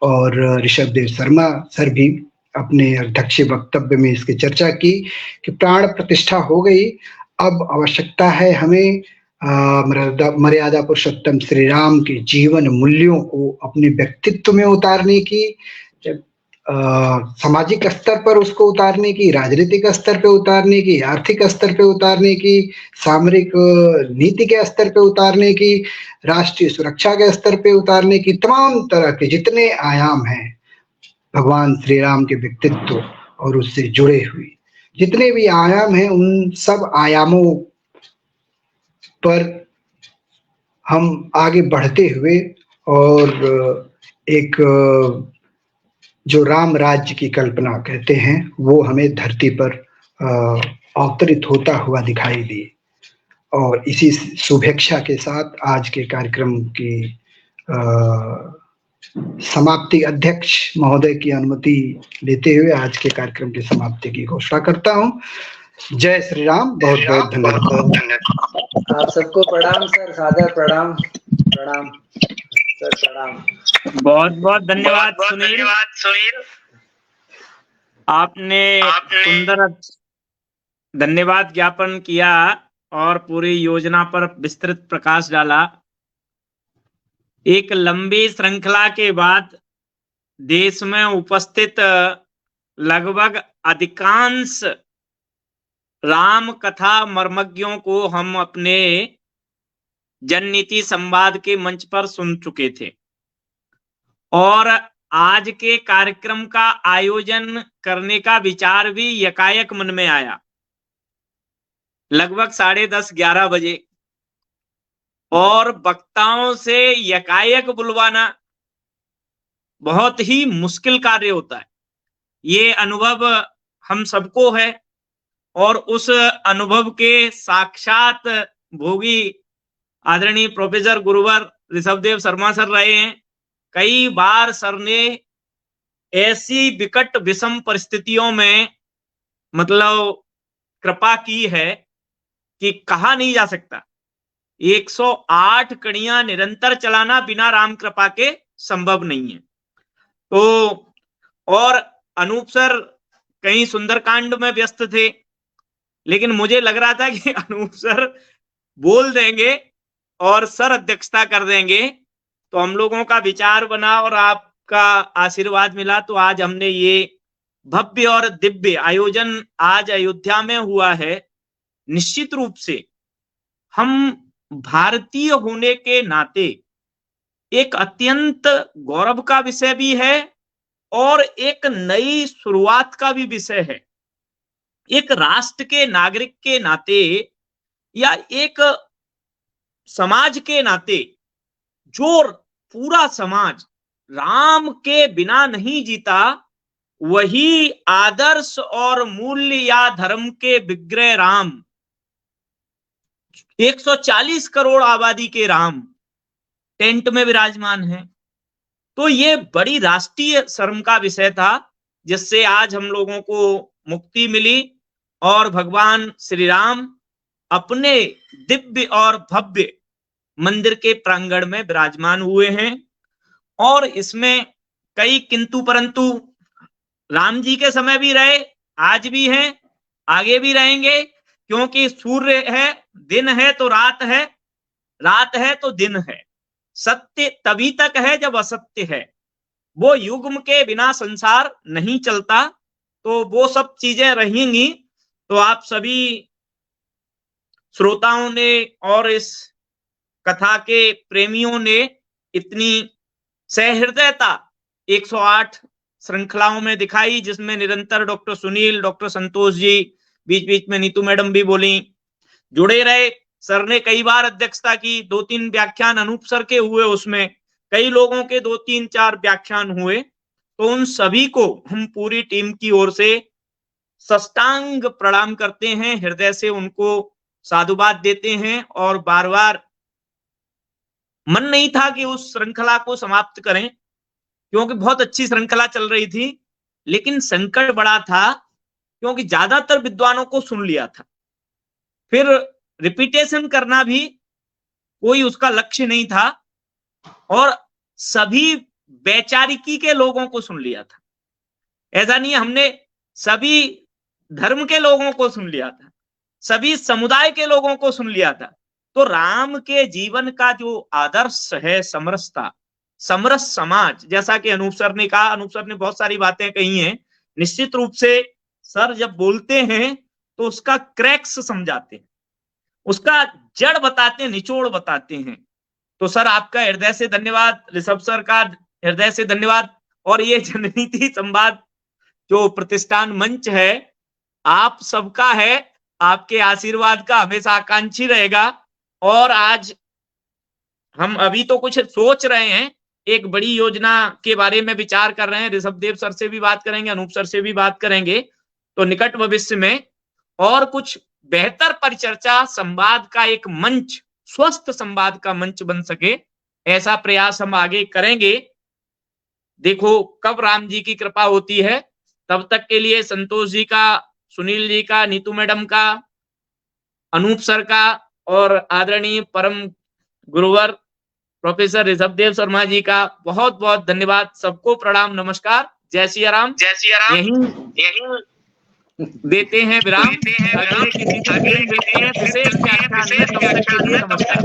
Speaker 5: और ऋषभ देव शर्मा सर भी अपने अध्यक्षीय वक्तव्य में इसकी चर्चा की कि प्राण प्रतिष्ठा हो गई, अब आवश्यकता है हमें मर्यादा पुरुषोत्तम श्री राम के जीवन मूल्यों को अपने व्यक्तित्व में उतारने की, सामाजिक स्तर पर उसको उतारने की, राजनीतिक स्तर पे उतारने की, आर्थिक स्तर पे उतारने की, सामरिक नीति के स्तर पे उतारने की, राष्ट्रीय सुरक्षा के स्तर पे उतारने की, तमाम तरह के जितने आयाम हैं भगवान श्री राम के व्यक्तित्व और उससे जुड़े हुए जितने भी आयाम हैं, उन सब आयामों पर हम आगे बढ़ते हुए और एक जो राम राज्य की कल्पना कहते हैं वो हमें धरती पर अवतरित होता हुआ दिखाई दी। और इसी शुभेच्छा के साथ आज के कार्यक्रम की समाप्ति अध्यक्ष महोदय की अनुमति लेते हुए आज के कार्यक्रम की समाप्ति की घोषणा करता हूं। जय श्री राम। बहुत बहुत धन्यवाद।
Speaker 2: आप सबको प्रणाम सर, सादर प्रणाम। प्रणाम सर, प्रणाम।
Speaker 1: बहुत बहुत धन्यवाद सुनील। आपने सुंदर धन्यवाद ज्ञापन किया और पूरी योजना पर विस्तृत प्रकाश डाला। एक लंबी श्रृंखला के बाद देश में उपस्थित लगभग अधिकांश राम कथा मर्मज्ञों को हम अपने जननीति संवाद के मंच पर सुन चुके थे और आज के कार्यक्रम का आयोजन करने का विचार भी यकायक मन में आया लगभग 10:30-11 बजे, और वक्ताओं से यकायक बुलवाना बहुत ही मुश्किल कार्य होता है। ये अनुभव हम सबको है और उस अनुभव के साक्षात भोगी आदरणीय प्रोफेसर गुरुवर ऋषभदेव शर्मा सर रहे हैं। कई बार सर ने ऐसी विकट विषम परिस्थितियों में मतलब कृपा की है कि कहा नहीं जा सकता। 108 कड़ियां निरंतर चलाना बिना राम कृपा के संभव नहीं है। तो और अनूप सर कहीं सुंदरकांड में व्यस्त थे, लेकिन मुझे लग रहा था कि अनूप सर बोल देंगे और सर अध्यक्षता कर देंगे, तो हम लोगों का विचार बना और आपका आशीर्वाद मिला। तो आज हमने ये भव्य और दिव्य आयोजन आज अयोध्या में हुआ है। निश्चित रूप से हम भारतीय होने के नाते एक अत्यंत गौरव का विषय भी है और एक नई शुरुआत का भी विषय है। एक राष्ट्र के नागरिक के नाते या एक समाज के नाते जो पूरा समाज राम के बिना नहीं जीता, वही आदर्श और मूल्य या धर्म के विग्रह राम, 140 करोड़ आबादी के राम टेंट में विराजमान है। तो ये बड़ी राष्ट्रीय शर्म का विषय था जिससे आज हम लोगों को मुक्ति मिली और भगवान श्री राम अपने दिव्य और भव्य मंदिर के प्रांगण में विराजमान हुए हैं। और इसमें कई किंतु परंतु राम जी के समय भी रहे, आज भी हैं, आगे भी रहेंगे, क्योंकि सूर्य है, दिन है तो रात है, रात है तो दिन है। सत्य तभी तक है जब असत्य है। वो युग्म के बिना संसार नहीं चलता। तो वो सब चीजें रहेंगी। तो आप सभी श्रोताओं ने और इस कथा के प्रेमियों ने इतनी सहृदयता 108 श्रृंखलाओं में दिखाई, जिसमें निरंतर डॉक्टर सुनील, डॉक्टर संतोष जी, बीच बीच में नीतू मैडम भी बोली, जुड़े रहे। सर ने कई बार अध्यक्षता की, 2-3 व्याख्यान अनूप सर के हुए, उसमें कई लोगों के 2-3-4 व्याख्यान हुए। तो उन सभी को हम पूरी टीम की ओर से साष्टांग प्रणाम करते हैं, हृदय से उनको साधुवाद देते हैं। और बार बार मन नहीं था कि उस श्रृंखला को समाप्त करें, क्योंकि बहुत अच्छी श्रृंखला चल रही थी, लेकिन संकट बड़ा था क्योंकि ज्यादातर विद्वानों को सुन लिया था। फिर रिपीटेशन करना भी कोई उसका लक्ष्य नहीं था और सभी वैचारिकी के लोगों को सुन लिया था, ऐसा नहीं है हमने सभी धर्म के लोगों को सुन लिया था, सभी समुदाय के लोगों को सुन लिया था। तो राम के जीवन का जो आदर्श है समरसता, समरस समाज, जैसा कि अनूप सर ने कहा, अनूप सर ने बहुत सारी बातें कही हैं। निश्चित रूप से सर जब बोलते हैं तो उसका क्रैक्स समझाते हैं, उसका जड़ बताते हैं, निचोड़ बताते हैं। तो सर आपका हृदय से धन्यवाद, ऋषभ सर का हृदय से धन्यवाद। और ये जननीति संवाद जो प्रतिष्ठान मंच है आप सबका है, आपके आशीर्वाद का हमेशा आकांक्षी रहेगा। और आज हम अभी तो कुछ सोच रहे हैं, एक बड़ी योजना के बारे में विचार कर रहे हैं, ऋषभदेव सर से भी बात करेंगे, अनूप सर से भी बात करेंगे। तो निकट भविष्य में और कुछ बेहतर परिचर्चा संवाद का एक मंच, स्वस्थ संवाद का मंच बन सके, ऐसा प्रयास हम आगे करेंगे। देखो कब राम जी की कृपा होती है। तब तक के लिए संतोष जी का, सुनील जी का, नीतू मैडम का, अनूप सर का और आदरणीय परम गुरुवर प्रोफेसर ऋषभदेव शर्मा जी का बहुत बहुत धन्यवाद। सबको प्रणाम, नमस्कार, जय सिया राम। जय सिया राम। यही देते हैं विराम, अगले किसी दिन मिलते हैं विशेष व्याख्यान में, तब तक के लिए नमस्कार।